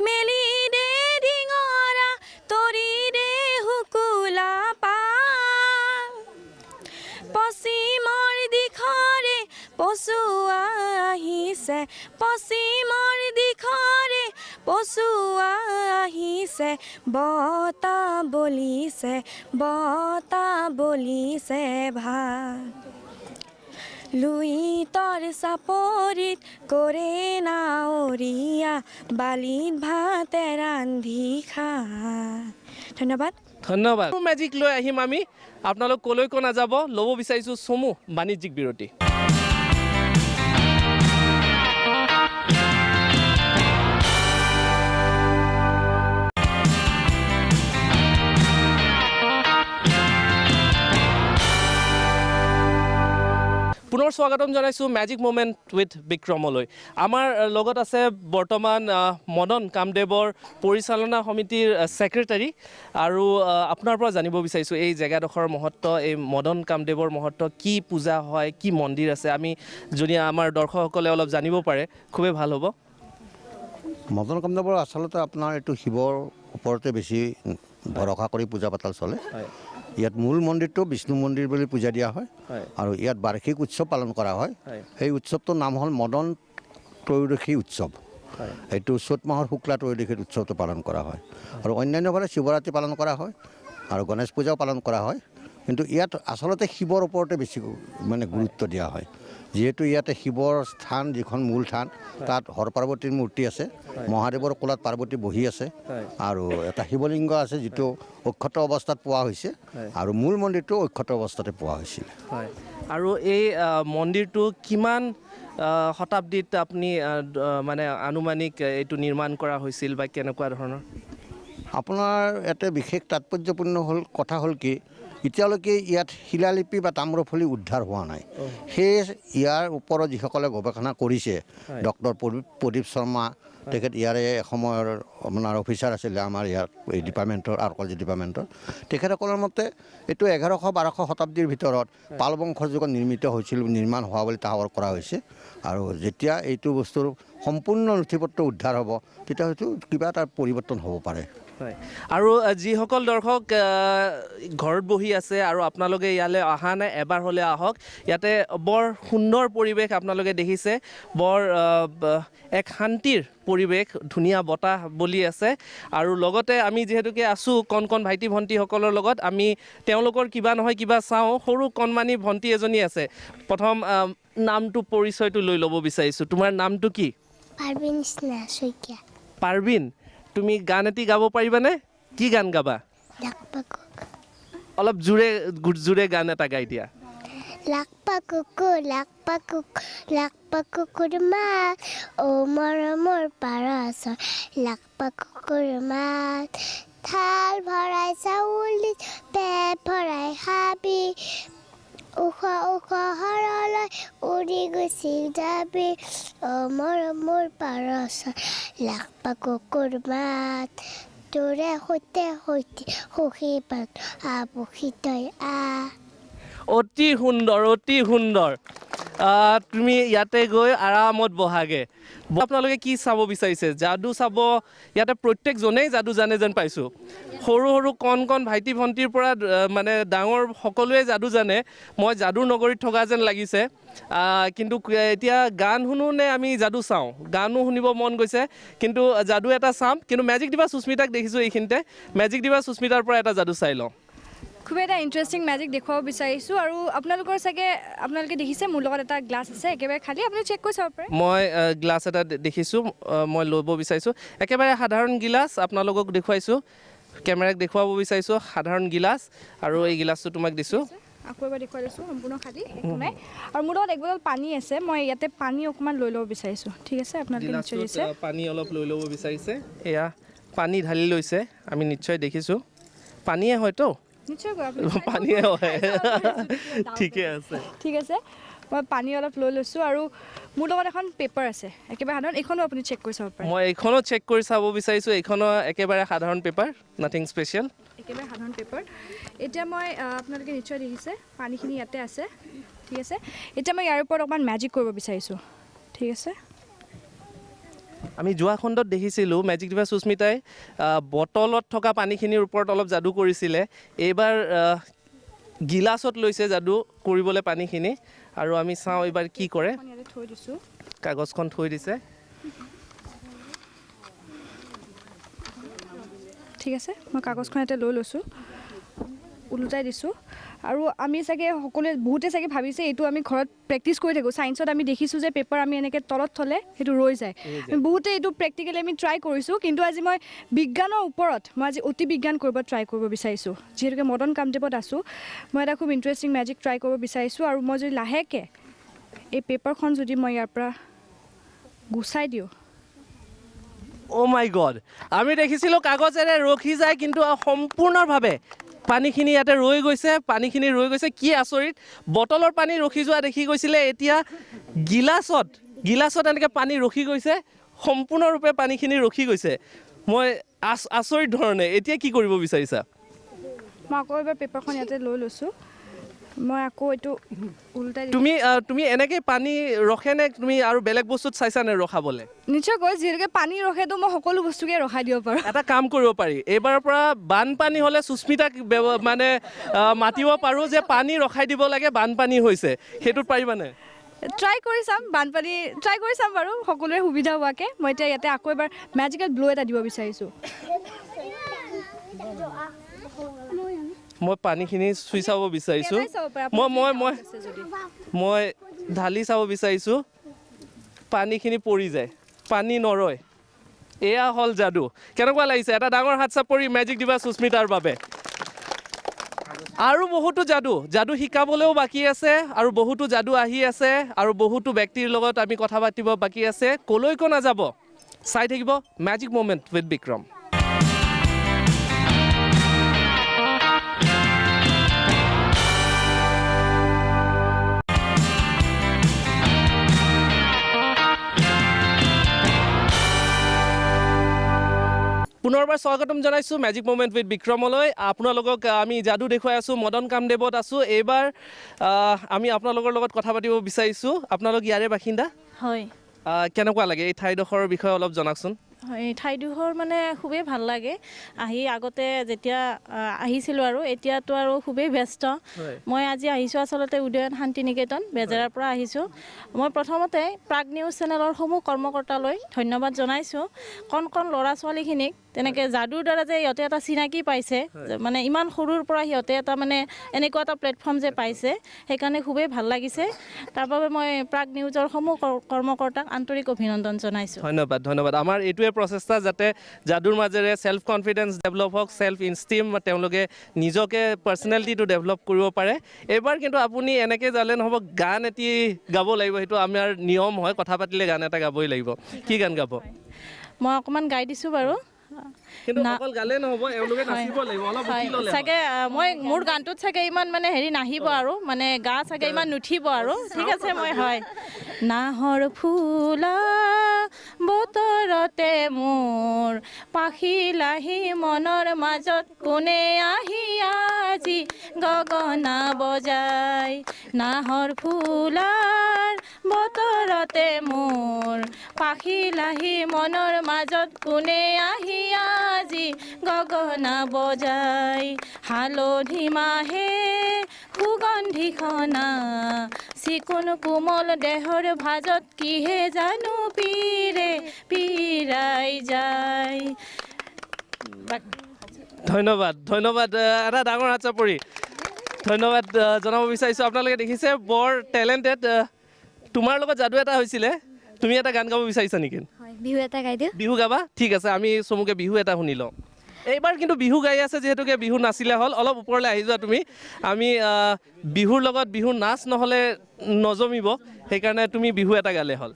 Speaker 4: মেলি দে ডিঙৰা তৰি দে শুকুলা পা পচি
Speaker 3: পচুৱা আহিছে পশ্চিমৰ দিশৰে পচুৱা আহিছে বতাহ বলিছে ভাত লুইতৰ চাপৰিত কৰে নাৱৰীয়া বালিত ভাতে ৰান্ধি খা ধন্যবাদ
Speaker 2: ধন্যবাদ মেজিক লৈ আহিম আমি আপোনালোক কলৈকো নাযাব ল'ব বিচাৰিছোঁ চমু বাণিজ্যিক বিৰতি পুনৰ স্বাগতম জনাইছোঁ মেজিক মোমেণ্ট উইথ বিক্ৰমলৈ আমাৰ লগত আছে বৰ্তমান মদন কামদেৱৰ পৰিচালনা সমিতিৰ ছেক্ৰেটাৰী আৰু আপোনাৰ পৰা জানিব বিচাৰিছোঁ এই জেগাডোখৰৰ মহত্ব এই মদন কামদেৱৰ মহত্ব কি পূজা হয় কি মন্দিৰ আছে আমি যদি আমাৰ দৰ্শকসকলে অলপ জানিব পাৰে খুবেই ভাল হ'ব
Speaker 8: মদন কামদেৱৰ আচলতে আপোনাৰ এইটো শিৱৰ ওপৰতে বেছি ভৰসা কৰি পূজা পাতল চলে ইয়াত মূল মন্দিৰটো বিষ্ণু মন্দিৰ বুলি পূজা দিয়া হয় আৰু ইয়াত বাৰ্ষিক উৎসৱ পালন কৰা হয় সেই উৎসৱটোৰ নাম হ'ল মদন ত্ৰয়োদশী উৎসৱ এইটো চ'ত মাহৰ শুক্লা ত্ৰয়োদশীত উৎসৱটো পালন কৰা হয় আৰু অন্যান্যফালে শিৱৰাত্ৰি পালন কৰা হয় আৰু গণেশ পূজাও পালন কৰা হয় কিন্তু ইয়াত আচলতে শিৱৰ ওপৰতে বেছি মানে গুৰুত্ব দিয়া হয় যিহেতু ইয়াতে শিৱৰ স্থান যিখন মূল থান তাত হৰ পাৰ্বতীৰ মূৰ্তি আছে মহাদেৱৰ কোলাত পাৰ্বতী বহি আছে আৰু এটা শিৱলিংগ আছে যিটো অক্ষত অৱস্থাত পোৱা হৈছে আৰু মূল মন্দিৰটো অক্ষত অৱস্থাতে পোৱা হৈছিল
Speaker 2: হয় আৰু এই মন্দিৰটো কিমান শতাব্দীত আপুনি মানে আনুমানিক এইটো নিৰ্মাণ কৰা হৈছিল বা কেনেকুৱা ধৰণৰ
Speaker 8: আপোনাৰ ইয়াতে বিশেষ তাৎপৰ্যপূৰ্ণ কথা হ'ল কি এতিয়ালৈকে ইয়াত শিলালিপি বা তাম্ৰফলি উদ্ধাৰ হোৱা নাই সেয়ে ইয়াৰ ওপৰত যিসকলে গৱেষণা কৰিছে ডক্টৰ প্ৰদীপ শৰ্মা তেখেত ইয়াৰে এসময়ৰ আপোনাৰ অফিচাৰ আছিলে আমাৰ ইয়াত এই ডিপাৰ্টমেণ্টৰ আৰ্ক'লজি ডিপাৰ্টমেণ্টৰ তেখেতসকলৰ মতে এইটো 1100-1200 শতাব্দীৰ ভিতৰত পাল বংশৰ যুগত নিৰ্মিত হৈছিল নিৰ্মাণ হোৱা বুলি তাহৰ কৰা হৈছে আৰু যেতিয়া এইটো বস্তুৰ সম্পূৰ্ণ নথিপত্ৰ উদ্ধাৰ হ'ব তেতিয়া হয়তো কিবা এটা পৰিৱৰ্তন হ'ব পাৰে
Speaker 2: হয় আৰু যিসকল দৰ্শক ঘৰত বহি আছে আৰু আপোনালোকে ইয়ালৈ অহা নাই এবাৰ হ'লে আহক ইয়াতে বৰ সুন্দৰ পৰিৱেশ আপোনালোকে দেখিছে বৰ এক শান্তিৰ পৰিৱেশ ধুনীয়া বতাহ বলি আছে আৰু লগতে আমি যিহেতুকে আছোঁ কণ ভাইটি ভণ্টিসকলৰ লগত আমি তেওঁলোকৰ কিবা নহয় কিবা চাওঁ সৰু কণমানি ভণ্টি এজনী আছে প্ৰথম নামটো পৰিচয়টো লৈ ল'ব বিচাৰিছোঁ তোমাৰ নামটো কি
Speaker 3: পাৰ্বিন স্নেহ শইকীয়া
Speaker 2: পাৰ্বিন তুমি গান এটি গাব পাৰিবানে কি গান গাবা অলপ জোৰে গান এটা গাই দিয়া
Speaker 3: লাকপা কুকুৰ মাত অ মৰমৰ পাৰ চৰ লাকপা কুকুৰ মাত থাল ভৰাই চাউল পেট ভৰাই খাবি উখ হৰলৈ উৰি গুচি যাবি অ মৰমৰ পাৰ চৰ লাকপা কুকুৰ মাত তোৰে সৈতে সুখী পাত আবুখি তই
Speaker 2: অতি সুন্দৰ তুমি ইয়াতে গৈ আৰামত বহাগে আপোনালোকে কি চাব বিচাৰিছে যাদু চাব ইয়াতে প্ৰত্যেকজনেই যাদু জানে যেন পাইছোঁ সৰু কণ ভাইটি ভণ্টিৰ পৰা মানে ডাঙৰ সকলোৱে যাদু জানে মই যাদুৰ নগৰীত থকা যেন লাগিছে কিন্তু এতিয়া গান শুনো নে আমি যাদু চাওঁ গানো শুনিব মন গৈছে কিন্তু যাদু এটা চাম কিন্তু মেজিক দিবা সুস্মিতাক দেখিছোঁ এইখিনিতে মেজিক দিবা সুস্মিতাৰ পৰা এটা যাদু চাই লওঁ
Speaker 4: খুব এটা ইণ্টাৰেষ্টিং মেজিক দেখুৱাব বিচাৰিছোঁ আৰু আপোনালোকৰ চাগে আপোনালোকে দেখিছে মোৰ লগত এটা গ্লাছ আছে একেবাৰে খালী আপুনি চেক কৰি চাব পাৰে
Speaker 2: মই গ্লাছ এটা দেখিছোঁ মই ল'ব বিচাৰিছোঁ একেবাৰে সাধাৰণ গিলাচ আপোনালোকক দেখুৱাইছোঁ কেমেৰাক দেখুৱাব বিচাৰিছোঁ সাধাৰণ গিলাচ আৰু এই গিলাচটো তোমাক দিছোঁ
Speaker 4: আকৌ এবাৰ দেখুৱাই লৈছোঁ সম্পূৰ্ণ খালী একো নাই আৰু মোৰ লগত এক বটল পানী আছে মই ইয়াতে পানী অকণমান লৈ ল'ব বিচাৰিছোঁ ঠিক আছে আপোনালোকে নিশ্চয় দিছে
Speaker 2: পানী অলপ লৈ ল'ব বিচাৰিছে এয়া পানী ঢালি লৈছে আমি নিশ্চয় দেখিছোঁ পানীয়ে হয়তো
Speaker 4: নিশ্চয়
Speaker 2: পানীয়ে হয় ঠিকে আছে
Speaker 4: ঠিক আছে মই পানী অলপ লৈ লৈছোঁ আৰু মোৰ লগত এখন পেপাৰ আছে একেবাৰে সাধাৰণ এইখনো আপুনি চেক কৰি চাব পাৰে
Speaker 2: মই এইখনো চেক কৰি চাব বিচাৰিছোঁ এইখনো একেবাৰে সাধাৰণ পেপাৰ নাথিং স্পেচিয়েল
Speaker 4: একেবাৰে সাধাৰণ পেপাৰ এতিয়া মই আপোনালোকে নিশ্চয় দেখিছে পানীখিনি ইয়াতে আছে ঠিক আছে এতিয়া মই ইয়াৰ ওপৰত অকণমান মেজিক কৰিব বিচাৰিছোঁ ঠিক আছে
Speaker 2: আমি যোৱা খণ্ডত দেখিছিলোঁ মেজিক দিবা সুস্মিতাই বটলত থকা পানীখিনিৰ ওপৰত অলপ যাদু কৰিছিলে এইবাৰ গিলাচত লৈছে যাদু কৰিবলৈ পানীখিনি আৰু আমি চাওঁ এইবাৰ কি কৰে
Speaker 4: মই ইয়াতে থৈ দিছোঁ
Speaker 2: কাগজখন থৈ দিছে
Speaker 4: ঠিক আছে মই কাগজখন ইয়াতে লৈ লৈছোঁ ওলোটাই দিছোঁ আৰু আমি চাগে সকলোৱে বহুতে চাগে ভাবিছে এইটো আমি ঘৰত প্ৰেক্টিচ কৰি থাকোঁ ছায়েন্সত আমি দেখিছোঁ যে পেপাৰ আমি এনেকৈ তলত থ'লে সেইটো ৰৈ যায় বহুতে এইটো প্ৰেক্টিকেলি আমি ট্ৰাই কৰিছোঁ কিন্তু আজি মই বিজ্ঞানৰ ওপৰত মই আজি অতি বিজ্ঞান কৰিব ট্ৰাই কৰিব বিচাৰিছোঁ যিহেতুকে মদন কামদেৱত আছোঁ মই এটা খুব ইণ্টাৰেষ্টিং মেজিক ট্ৰাই কৰিব বিচাৰিছোঁ আৰু মই যদি লাহেকৈ এই পেপাৰখন যদি মই ইয়াৰ পৰা গুচাই দিওঁ
Speaker 2: অ' মাই গড আমি দেখিছিলোঁ কাগজেৰে ৰখি যায় কিন্তু সম্পূৰ্ণভাৱে পানীখিনি ইয়াতে ৰৈ গৈছে পানীখিনি ৰৈ গৈছে কি আচৰিত বটলৰ পানী ৰখি যোৱা দেখি গৈছিলে এতিয়া গিলাচত এনেকৈ পানী ৰখি গৈছে সম্পূৰ্ণৰূপে পানীখিনি ৰখি গৈছে মই আচৰিত ধৰণে এতিয়া কি কৰিব বিচাৰিছা
Speaker 4: মই আকৌ এবাৰ পেপাৰখন ইয়াতে লৈ লৈছোঁ মই আকৌ এইটো ওলোটাই
Speaker 2: তুমি এনেকৈ পানী ৰখেনে তুমি আৰু বেলেগ বস্তুত চাইছানে ৰখাবলৈ
Speaker 4: নিশ্চয়কৈ যিহেতুকে পানী ৰখেতো মই সকলো বস্তুকে ৰখাই দিব পাৰোঁ
Speaker 2: এটা কাম কৰিব পাৰি এইবাৰৰ পৰা বানপানী হ'লে সুস্মিতাক মানে মাতিব পাৰোঁ যে পানী ৰখাই দিব লাগে বানপানী হৈছে সেইটোত পাৰিবানে
Speaker 4: ট্ৰাই কৰি চাম বানপানী ট্ৰাই কৰি চাম বাৰু সকলোৰে সুবিধা হোৱাকৈ মই এতিয়া ইয়াতে আকৌ এবাৰ মেজিকেল ব্লো এটা দিব বিচাৰিছোঁ
Speaker 2: মই পানীখিনি চুই চাব বিচাৰিছোঁ
Speaker 4: এটাই চাব পাৰে, আপুনি
Speaker 2: মই
Speaker 4: আছে যদি।
Speaker 2: মই ঢালি চাব বিচাৰিছোঁ পানীখিনি পৰি যায় পানী নৰয় এয়া হ'ল যাদু কেনেকুৱা লাগিছে এটা ডাঙৰ হাত চাপৰি মেজিক দিবা সুস্মিতাৰ বাবে আৰু বহুতো যাদু শিকাবলৈও বাকী আছে আৰু বহুতো যাদু আহি আছে আৰু বহুতো ব্যক্তিৰ লগত আমি কথা পাতিব বাকী আছে কলৈকো নাযাব চাই থাকিব মেজিক মমেণ্ট উইথ বিক্ৰম পুনৰবাৰ স্বাগতম জনাইছোঁ মেজিক মমেণ্ট উইথ বিক্ৰমলৈ আপোনালোকক আমি যাদু দেখুৱাই আছোঁ মদন কামদেৱত আছোঁ এইবাৰ আমি আপোনালোকৰ লগত কথা পাতিব বিচাৰিছোঁ আপোনালোক ইয়াৰে বাসিন্দা
Speaker 9: হয়
Speaker 2: কেনেকুৱা লাগে এই ঠাইডোখৰৰ বিষয়ে অলপ জনাওকচোন
Speaker 9: এই ঠাইডোখৰ মানে খুবেই ভাল লাগে আহি আগতে যেতিয়া আহিছিলোঁ আৰু এতিয়াতো আৰু খুবেই ব্যস্ত মই আজি আহিছোঁ আচলতে উদয়ন শান্তি নিকেতন বেজেৰাৰ পৰা আহিছোঁ মই প্ৰথমতে প্ৰাগ নিউজ চেনেলৰ সমূহ কৰ্মকৰ্তালৈ ধন্যবাদ জনাইছোঁ কণ ল'ৰা ছোৱালীখিনিক তেনেকৈ যাদুৰ দ্বাৰা যে সিহঁতে এটা চিনাকি পাইছে মানে ইমান সৰুৰ পৰা সিহঁতে এটা মানে এনেকুৱা এটা প্লেটফৰ্ম যে পাইছে সেইকাৰণে খুবেই ভাল লাগিছে তাৰ বাবে মই প্ৰাগ নিউজৰ সমূহ কৰ্মকৰ্তাক আন্তৰিক অভিনন্দন জনাইছোঁ
Speaker 2: ধন্যবাদ আমাৰ এইটোৱে প্ৰচেষ্টা যাতে যাদুৰ মাজেৰে ছেল্ফ কনফিডেন্স ডেভেলপ হওক ছেল্ফ ইনষ্টিম তেওঁলোকে নিজকে পাৰ্চনেলিটিটো ডেভেলপ কৰিব পাৰে এইবাৰ কিন্তু আপুনি এনেকৈ যালে নহ'ব গান এটি গাব লাগিব সেইটো আমাৰ নিয়ম হয় কথা পাতিলে গান এটা গাবই লাগিব কি গান গাব
Speaker 9: মই অকণমান গাই দিছোঁ বাৰু
Speaker 2: কিন্তু অকল গালে নহ'ব এওঁলোকে নাচিব লাগিব অলপ উঠি ল'লে
Speaker 9: চাগে মই মোৰ গানটোত চাগে ইমান মানে হেৰি নাহিব আৰু মানে গা চাগে ইমান নুঠিব আৰু ঠিক আছে মই হয় নাহৰ ফুলা বতৰতে মোৰ পাখি লাহি মনৰ মাজত কোনে আহি আজি গগনা বজাই নাহৰ ফুলাৰ বতৰতে মোৰ পাখি লাহি মনৰ মাজত কোনে আহি আজি গগনা বজাই হালধি মাহে সুগন্ধি খনা চিকুণ কোমল দেহৰ ভাজত কিহে জানো পীৰাই যায়
Speaker 2: ধন্যবাদ এটা ডাঙৰ হাত চাপৰি ধন্যবাদ জনাব বিচাৰিছোঁ আপোনালোকে দেখিছে বৰ টেলেণ্টেড তোমাৰ লগত যাদু এটা হৈছিলে তুমি এটা গান গাব বিচাৰিছা নেকি
Speaker 3: হয় বিহু এটা গাই দিওঁ
Speaker 2: বিহু গাবা ঠিক আছে আমি চমুকে বিহু এটা শুনি লওঁ এইবাৰ কিন্তু বিহু গাই আছে যিহেতুকে বিহু নাচিলে হ'ল অলপ ওপৰলৈ আহি যোৱা তুমি আমি বিহুৰ লগত বিহু নাচ নহ'লে নজমিব সেইকাৰণে তুমি বিহু এটা গালে হ'ল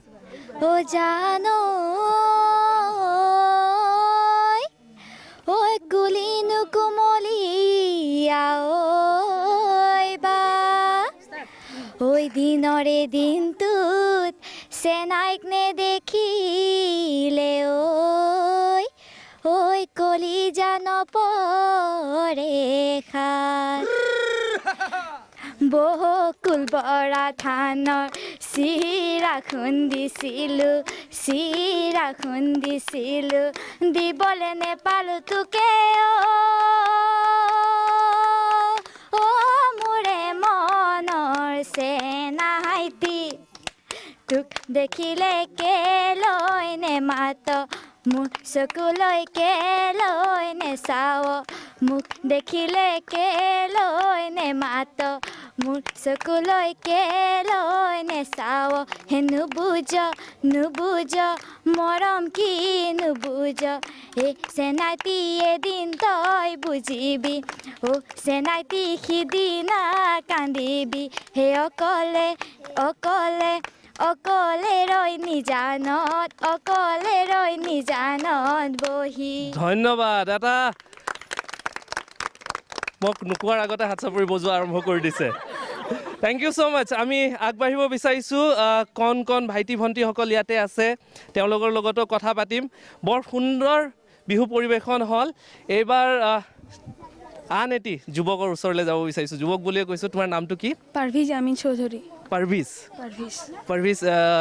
Speaker 3: ও জানো ঐ কুলিনো কুমলীয়া ঐ বা ঐ দিনৰে দিনটোত চেনাইক নেদেখিলে ঐ কলিজা নপৰে খাত বকুল বৰা ধানৰ চিৰা খুন্দিছিলোঁ দিবলৈ নেপালোঁ তোকে অ মোৰে মনৰ চেনাই তোক দেখিলে কেলৈ নেমাত মোক চকুলৈ কেলৈ নেচাৱ মোক দেখিলে কেলৈ নেমাত মোৰ চকুলৈ কেলৈ নেচাৱ হে নুবুজ মৰম কি নুবুজ হে চেনাইতি এদিন তই বুজিবি অ চেনাইতি সিদিনা কান্দিবি হে অকলে ৰৈ নিজানত বহি
Speaker 2: ধন্যবাদ। এটা মোক নোকোৱাৰ আগতে হাত চাপৰি বজোৱা আৰম্ভ কৰি দিছে। থেংক ইউ ছ' মাছ। আমি আগবাঢ়িব বিচাৰিছোঁ। কণ ভাইটি ভণ্টিসকল ইয়াতে আছে, তেওঁলোকৰ লগতো কথা পাতিম। বৰ সুন্দৰ বিহু পৰিৱেশন হ'ল। এইবাৰ আন এটি যুৱকৰ ওচৰলৈ যাব বিচাৰিছোঁ। যুৱক বুলিয়ে কৈছোঁ, তোমাৰ নামটো কি?
Speaker 4: পাৰভেজ আমিন চৌধুৰী।
Speaker 2: পাৰভেজ,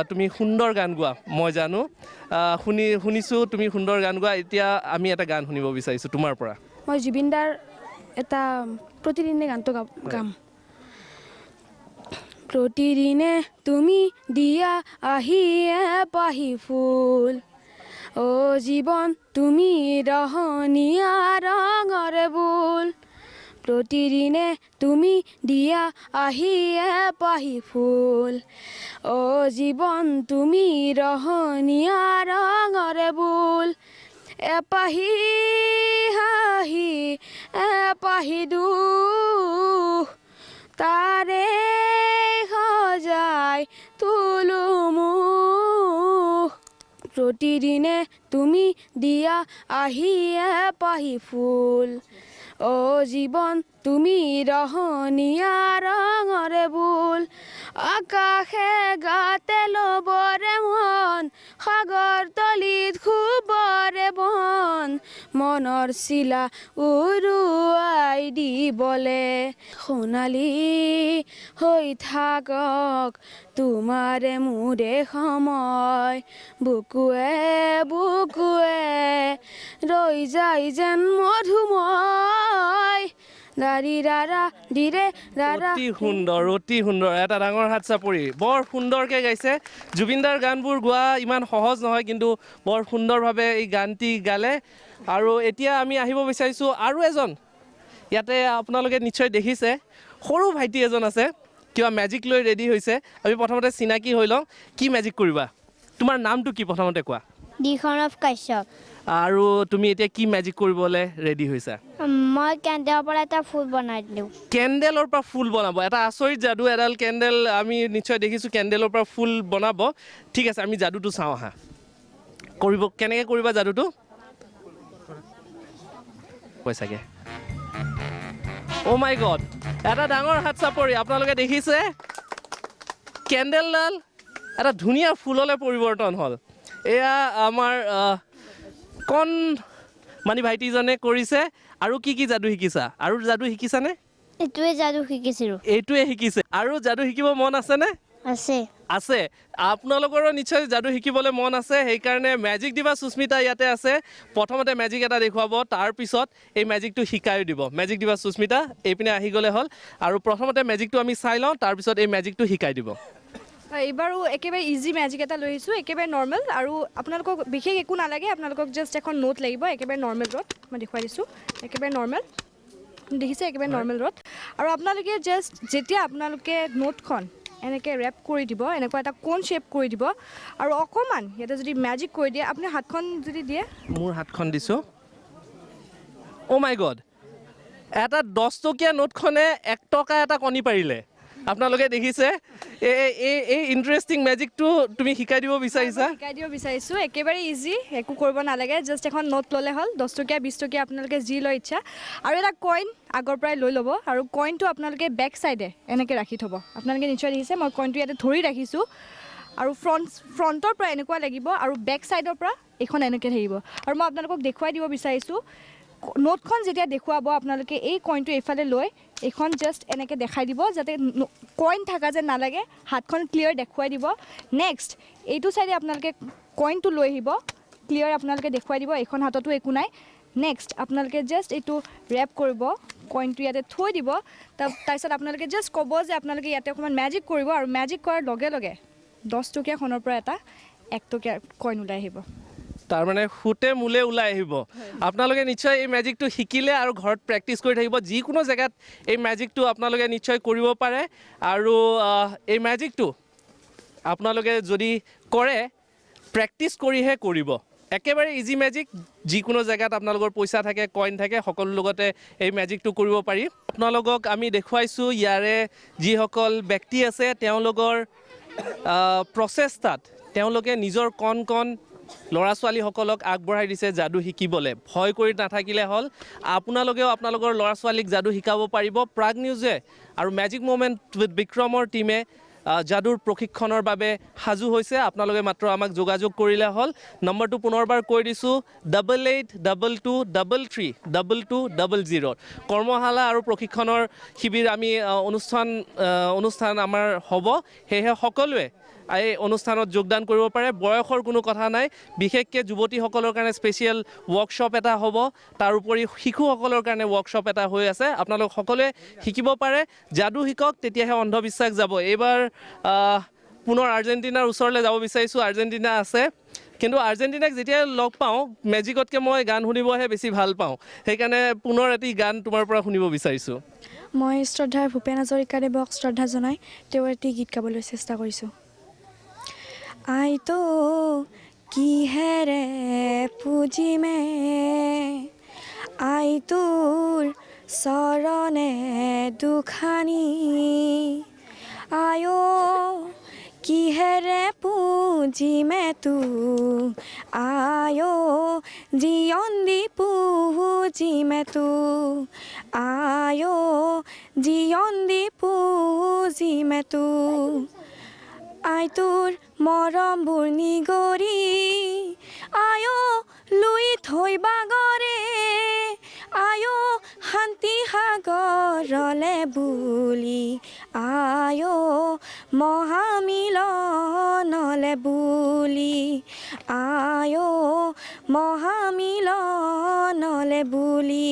Speaker 2: তুমি সুন্দৰ গান গোৱা, মই জানো। শুনিছোঁ তুমি সুন্দৰ গান গোৱা। এতিয়া আমি এটা গান শুনিব বিচাৰিছোঁ তোমাৰ পৰা।
Speaker 4: মই জুবিন দাৰ এটা প্ৰতিদিনে গানটো গাম। প্ৰতিদিনে তুমি দিয়া আহি এপাহি ফুল অ জীৱন তুমি ৰহনীয়া ৰঙৰ বুল প্ৰতিদিনে তুমি দিয়া আহি এপাহি ফুল অ জীৱন তুমি ৰহনীয়া ৰঙৰ বুল এপাহি হাঁহি এপাহি দুখ তাৰে সজাই তুলো মুখ প্ৰতিদিনে তুমি দিয়া আহি এপাহি ফুল অ জীৱন তুমি ৰহনীয়া ৰঙৰ বুল আকাশে গাতে ল'বৰে মন সাগৰ তলিত খুবৰে বন মনৰ চিলা উৰুৱাই দিবলে সোণালী হৈ থাকক তোমাৰে মোৰে সময় বুকুৱে ৰৈ যায় যেন মধুময় দাৰি ৰাৰা দিৰে ৰাৰা।
Speaker 2: অতি সুন্দৰ। এটা ডাঙৰ হাত চাপৰি। বৰ সুন্দৰকৈ গাইছে। জুবিনদাৰ গানবোৰ গোৱা ইমান সহজ নহয়, কিন্তু বৰ সুন্দৰভাৱে এই গানটি গালে। আৰু এতিয়া আমি আহিব বিচাৰিছোঁ আৰু এজন, ইয়াতে আপোনালোকে নিশ্চয় দেখিছে, সৰু ভাইটি এজন আছে, কিবা মেজিক লৈ ৰেডি হৈছে। আমি প্ৰথমতে চিনাকি হৈ লওঁ। কি মেজিক কৰিবা? তোমাৰ নামটো কি প্ৰথমতে কোৱা?
Speaker 3: দিখনৱ কাশ্যপ।
Speaker 2: আৰু তুমি এতিয়া কি মেজিক কৰিবলৈ ৰেডি হৈছা?
Speaker 3: মই কেন্দ্ৰৰ পৰা এটা ফুল বনাই দিলোঁ।
Speaker 2: কেণ্ডেলৰ পৰা ফুল বনাব। এটা আচৰিত যাদু। এডাল কেণ্ডেল আমি নিশ্চয় দেখিছোঁ কেণ্ডেলৰ পৰা ফুল বনাব। ঠিক আছে, আমি যাদুটো চাওঁ আহা। কেনেকৈ কৰিবা যাদুটো? পইচাকে। অ' মাই গড, এটা ডাঙৰ হাত চাপৰি। আপোনালোকে দেখিছে কেণ্ডেলডাল এটা ধুনীয়া ফুললৈ পৰিৱৰ্তন হ'ল। এয়া আমাৰ কণ মানে ভাইটিজনে কৰিছে। আৰু কি যাদু শিকিছা? আৰু যাদু শিকিছানে?
Speaker 3: এইটোৱে যাদু শিকিছিলোঁ।
Speaker 2: এইটোৱে শিকিছে। আৰু যাদু শিকিব মন আছেনে? আছে। আপোনালোকৰো নিশ্চয় যাদু শিকিবলৈ মন আছে। সেইকাৰণে মেজিক দিবা সুস্মিতা ইয়াতে আছে। প্ৰথমতে মেজিক এটা দেখুৱাব, তাৰপিছত এই মেজিকটো শিকায়ো দিব। মেজিক দিবা সুস্মিতা এইপিনে আহি গ'লে হ'ল। আৰু প্ৰথমতে মেজিকটো আমি চাই লওঁ, তাৰপিছত এই মেজিকটো শিকাই দিব।
Speaker 4: এইবাৰো একেবাৰে ইজি মেজিক এটা লৈ আহিছোঁ, একেবাৰে নৰ্মেল। আৰু আপোনালোকক বিশেষ একো নালাগে, আপোনালোকক জাষ্ট এখন নোট লাগিব, একেবাৰে নৰ্মেল ৰ'দ। মই দেখুৱাই দিছোঁ, একেবাৰে নৰ্মেল। দেখিছে, একেবাৰে নৰ্মেল ৰ'দ। আৰু আপোনালোকে জাষ্ট যেতিয়া আপোনালোকে নোটখন এনেকৈ ৰেপ কৰি দিব, এনেকুৱা এটা কোন শ্বেপ কৰি দিব, আৰু অকণমান ইয়াতে যদি মেজিক কৰি দিয়ে, আপুনি হাতখন যদি দিয়ে।
Speaker 2: মোৰ হাতখন দিছোঁ। অ' মাই গড, এটা 10 টকীয়া নোটখনে 1 টকা এটা কণী পাৰিলে। আপোনালোকে দেখিছে এই ইণ্টাৰেষ্টিং মেজিকটো তুমি শিকাই দিব বিচাৰিছা?
Speaker 4: শিকাই দিব বিচাৰিছোঁ। একেবাৰে ইজি, একো কৰিব নালাগে। জাষ্ট এখন নোট ল'লে হ'ল, 10 টকীয়া 20 টকীয়া আপোনালোকে যি লৈ ইচ্ছা। আৰু এটা কইন আগৰ পৰাই লৈ ল'ব, আৰু কইনটো আপোনালোকে বেক চাইডে এনেকৈ ৰাখি থ'ব। আপোনালোকে নিশ্চয় দেখিছে, মই কইনটো ইয়াতে ধৰি ৰাখিছোঁ। আৰু ফ্ৰণ্টৰ পৰা এনেকুৱা লাগিব, আৰু বেক চাইডৰ পৰা এইখন এনেকৈ থাকিব। আৰু মই আপোনালোকক দেখুৱাই দিব বিচাৰিছোঁ, নোটখন যেতিয়া দেখুৱাব আপোনালোকে এই কইনটো এইফালে লৈ এইখন জাষ্ট এনেকৈ দেখাই দিব, যাতে কইন থকা যেন নালাগে। হাতখন ক্লিয়াৰ দেখুৱাই দিব। নেক্সট এইটো চাইডে আপোনালোকে কইনটো লৈ আহিব, ক্লিয়াৰ আপোনালোকে দেখুৱাই দিব। এইখন হাততো একো নাই। নেক্সট আপোনালোকে জাষ্ট এইটো ৰেপ কৰিব, কইনটো ইয়াতে থৈ দিব। তাৰপিছত আপোনালোকে জাষ্ট ক'ব যে আপোনালোকে ইয়াতে অকণমান মেজিক কৰিব, আৰু মেজিক কৰাৰ লগে লগে 10 টকীয়াখনৰ পৰা এটা 1 টকীয়া কইন ওলাই আহিব।
Speaker 2: তাৰমানে সুতে মূলে ওলাই আহিব। আপোনালোকে নিশ্চয় এই মেজিকটো শিকিলে আৰু ঘৰত প্ৰেক্টিচ কৰি থাকিব। যিকোনো জেগাত এই মেজিকটো আপোনালোকে নিশ্চয় কৰিব পাৰে আৰু এই মেজিকটো আপোনালোকে যদি কৰে প্ৰেক্টিচ কৰিহে কৰিব। একেবাৰে ইজি মেজিক, যিকোনো জেগাত আপোনালোকৰ পইচা থাকে, কইন থাকে, সকলো লগতে এই মেজিকটো কৰিব পাৰি। আপোনালোকক আমি দেখুৱাইছোঁ ইয়াৰে যিসকল ব্যক্তি আছে তেওঁলোকৰ প্ৰচেষ্টাত তেওঁলোকে নিজৰ কণ কণ ল'ৰা ছোৱালীসকলক আগবঢ়াই দিছে যাদু শিকিবলৈ। ভয় কৰি নাথাকিলে হ'ল, আপোনালোকেও আপোনালোকৰ ল'ৰা ছোৱালীক যাদু শিকাব পাৰিব। প্ৰাগ নিউজে আৰু মেজিক মমেণ্ট উইথ বিক্ৰমৰ টীমে যাদুৰ প্ৰশিক্ষণৰ বাবে সাজু হৈছে। আপোনালোকে মাত্ৰ আমাক যোগাযোগ কৰিলে হ'ল। নম্বৰটো পুনৰবাৰ কৈ দিছোঁ 8822332200। কৰ্মশালা আৰু প্ৰশিক্ষণৰ শিবিৰ আমি অনুষ্ঠান আমাৰ হ'ব, সেয়েহে সকলোৱে এই অনুষ্ঠানত যোগদান কৰিব পাৰে। বয়সৰ কোনো কথা নাই। বিশেষকৈ যুৱতীসকলৰ কাৰণে স্পেচিয়েল ৱৰ্কশ্বপ এটা হ'ব। তাৰোপৰি শিশুসকলৰ কাৰণে ৱৰ্কশ্বপ এটা হৈ আছে। আপোনালোক সকলোৱে শিকিব পাৰে। যাদু শিকক, তেতিয়াহে অন্ধবিশ্বাস যাব। এইবাৰ পুনৰ আৰ্জেণ্টিনাৰ ওচৰলৈ যাব বিচাৰিছোঁ। আৰ্জেণ্টিনা আছে, কিন্তু আৰ্জেণ্টিনাক যেতিয়া লগ পাওঁ মেজিকতকৈ মই গান শুনিবহে বেছি ভাল পাওঁ। সেইকাৰণে পুনৰ এটি গান তোমাৰ পৰা শুনিব বিচাৰিছোঁ।
Speaker 4: মই শ্ৰদ্ধাৰ ভূপেন হাজৰিকাদেৱক শ্ৰদ্ধা জনাই তেওঁৰ এটি গীত গাবলৈ চেষ্টা কৰিছোঁ। আইতো কিহেৰে পুজিমে আই তোৰ চৰণে দুখানি, আয়ো কিহেৰে পুজিমে তোক, আয়ো জীৱন দি পুজিমে তোক, আয়ো জীৱন দি পুজিমে তোক। আই তোৰ মৰমবোৰ নিগৰি, আয়ো লুই থৈ বাগৰে, আয়ো শান্তি সাগৰলে বুলি, আয়ো মহামিলনলে বুলি, আয়ো মহামিলনলে বুলি।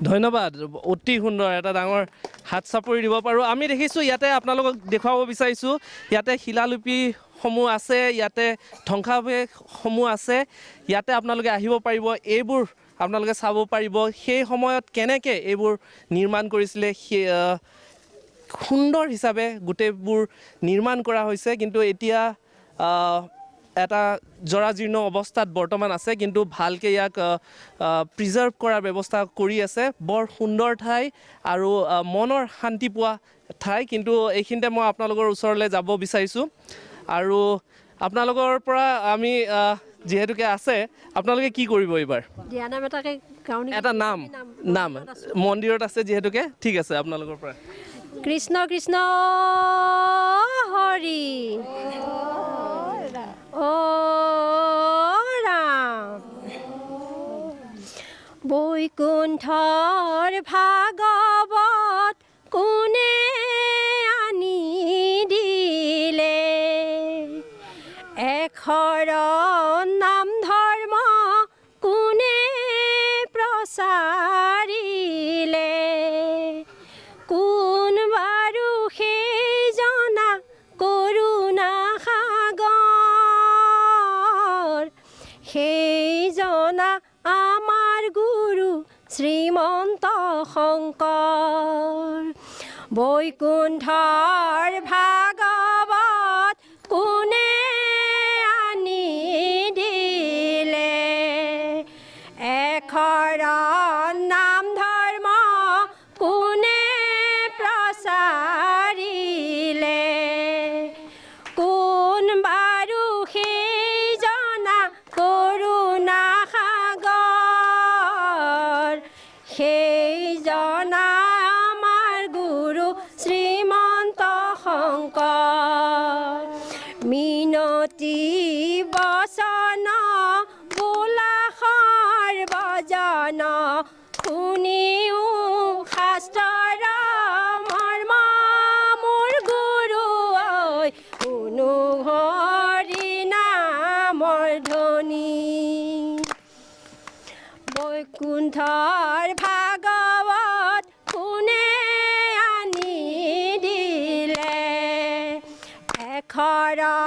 Speaker 2: ধন্যবাদ। অতি সুন্দৰ, এটা ডাঙৰ হাত চাপৰি দিব পাৰোঁ। আমি দেখিছোঁ ইয়াতে আপোনালোকক দেখুৱাব বিচাৰিছোঁ, ইয়াতে শিলালিপিসমূহ আছে, ইয়াতে ধ্বংসাৱশেষসমূহ আছে। ইয়াতে আপোনালোকে আহিব পাৰিব, এইবোৰ আপোনালোকে চাব পাৰিব সেই সময়ত কেনেকৈ এইবোৰ নিৰ্মাণ কৰিছিলে। সেই সুন্দৰ হিচাপে গোটেইবোৰ নিৰ্মাণ কৰা হৈছে, কিন্তু এতিয়া এটা জৰাজীৰ্ণ অৱস্থাত বৰ্তমান আছে, কিন্তু ভালকৈ ইয়াক প্ৰিজাৰ্ভ কৰাৰ ব্যৱস্থা কৰি আছে। বৰ সুন্দৰ ঠাই আৰু মনৰ শান্তি পোৱা ঠাই। কিন্তু এইখিনিতে মই আপোনালোকৰ ওচৰলৈ যাব বিচাৰিছোঁ আৰু আপোনালোকৰ পৰা আমি যিহেতুকে আছে, আপোনালোকে কি কৰিব এইবাৰ?
Speaker 7: দিয়ানাম এটাকে গাওঁ নেকি?
Speaker 2: এটা নাম মন্দিৰত আছে যিহেতুকে, ঠিক আছে আপোনালোকৰ পৰা।
Speaker 7: কৃষ্ণ কৃষ্ণ হৰি ও ৰাম, বৈকুণ্ঠৰ ভাগৱত কোনে আনি দিলে, এশৰণ নাম ধৰ্ম কোনে প্ৰচাৰিলে, কোন বাৰু সেইজনা কৰোণা সাগৰ, সেইজনা আমাৰ গুৰু শ্ৰীমন্ত শংকৰ। বৈকুণ্ঠৰ ভাগৱত কোনে আনি দিলে, এশৰণ নাম ধৰ্ম কোনে প্ৰচাৰিলে, কোন বাৰু সেইজনা কৰোণা সাগৰ, সেইজনা আমাৰ গুৰু শ্ৰীমন্ত শংকৰ। মিনতি বচন বোলা সৰ্বজন, শুনিও শাস্ত্ৰৰ মৰ্ম মোৰ গুৰু ঐ, শুনো হৰি নামৰ ধ্বনি। বৈকুণ্ঠৰ ভাগৱত কোনে আনি দিলে, এশৰণ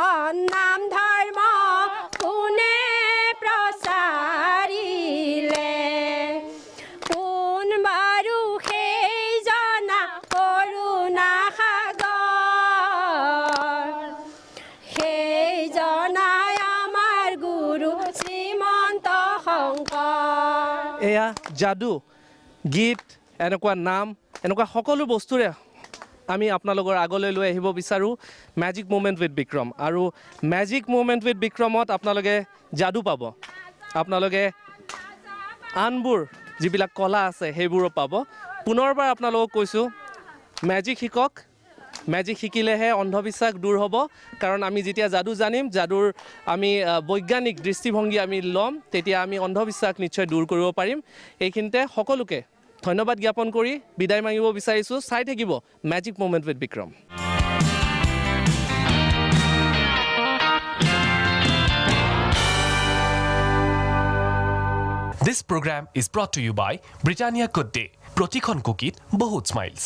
Speaker 1: এয়া যাদু গীত এনেকুৱা নাম এনেকুৱা সকলো বস্তুৰে আমি আপোনালোকৰ আগলৈ লৈ আহিব বিচাৰোঁ মেজিক মুমেণ্ট উইথ বিক্ৰম আৰু মেজিক মুমেণ্ট উইথ বিক্ৰমত আপোনালোকে যাদু পাব আপোনালোকে আনবোৰ যিবিলাক কলা আছে সেইবোৰো পাব পুনৰবাৰ আপোনালোকক কৈছোঁ মেজিক শিকক মেজিক শিকিলেহে অন্ধবিশ্বাস দূৰ হ'ব কাৰণ আমি যেতিয়া যাদু জানিম যাদুৰ আমি বৈজ্ঞানিক দৃষ্টিভংগী আমি ল'ম তেতিয়া আমি অন্ধবিশ্বাস নিশ্চয় দূৰ কৰিব পাৰিম এইখিনিতে সকলোকে ধন্যবাদ জ্ঞাপন কৰি বিদায় মাগিব বিচাৰিছোঁ চাই থাকিব magic moment with Vikram
Speaker 10: This program is brought to you by Britannia Good Day. Protikhon Cookit, Bahut Smiles.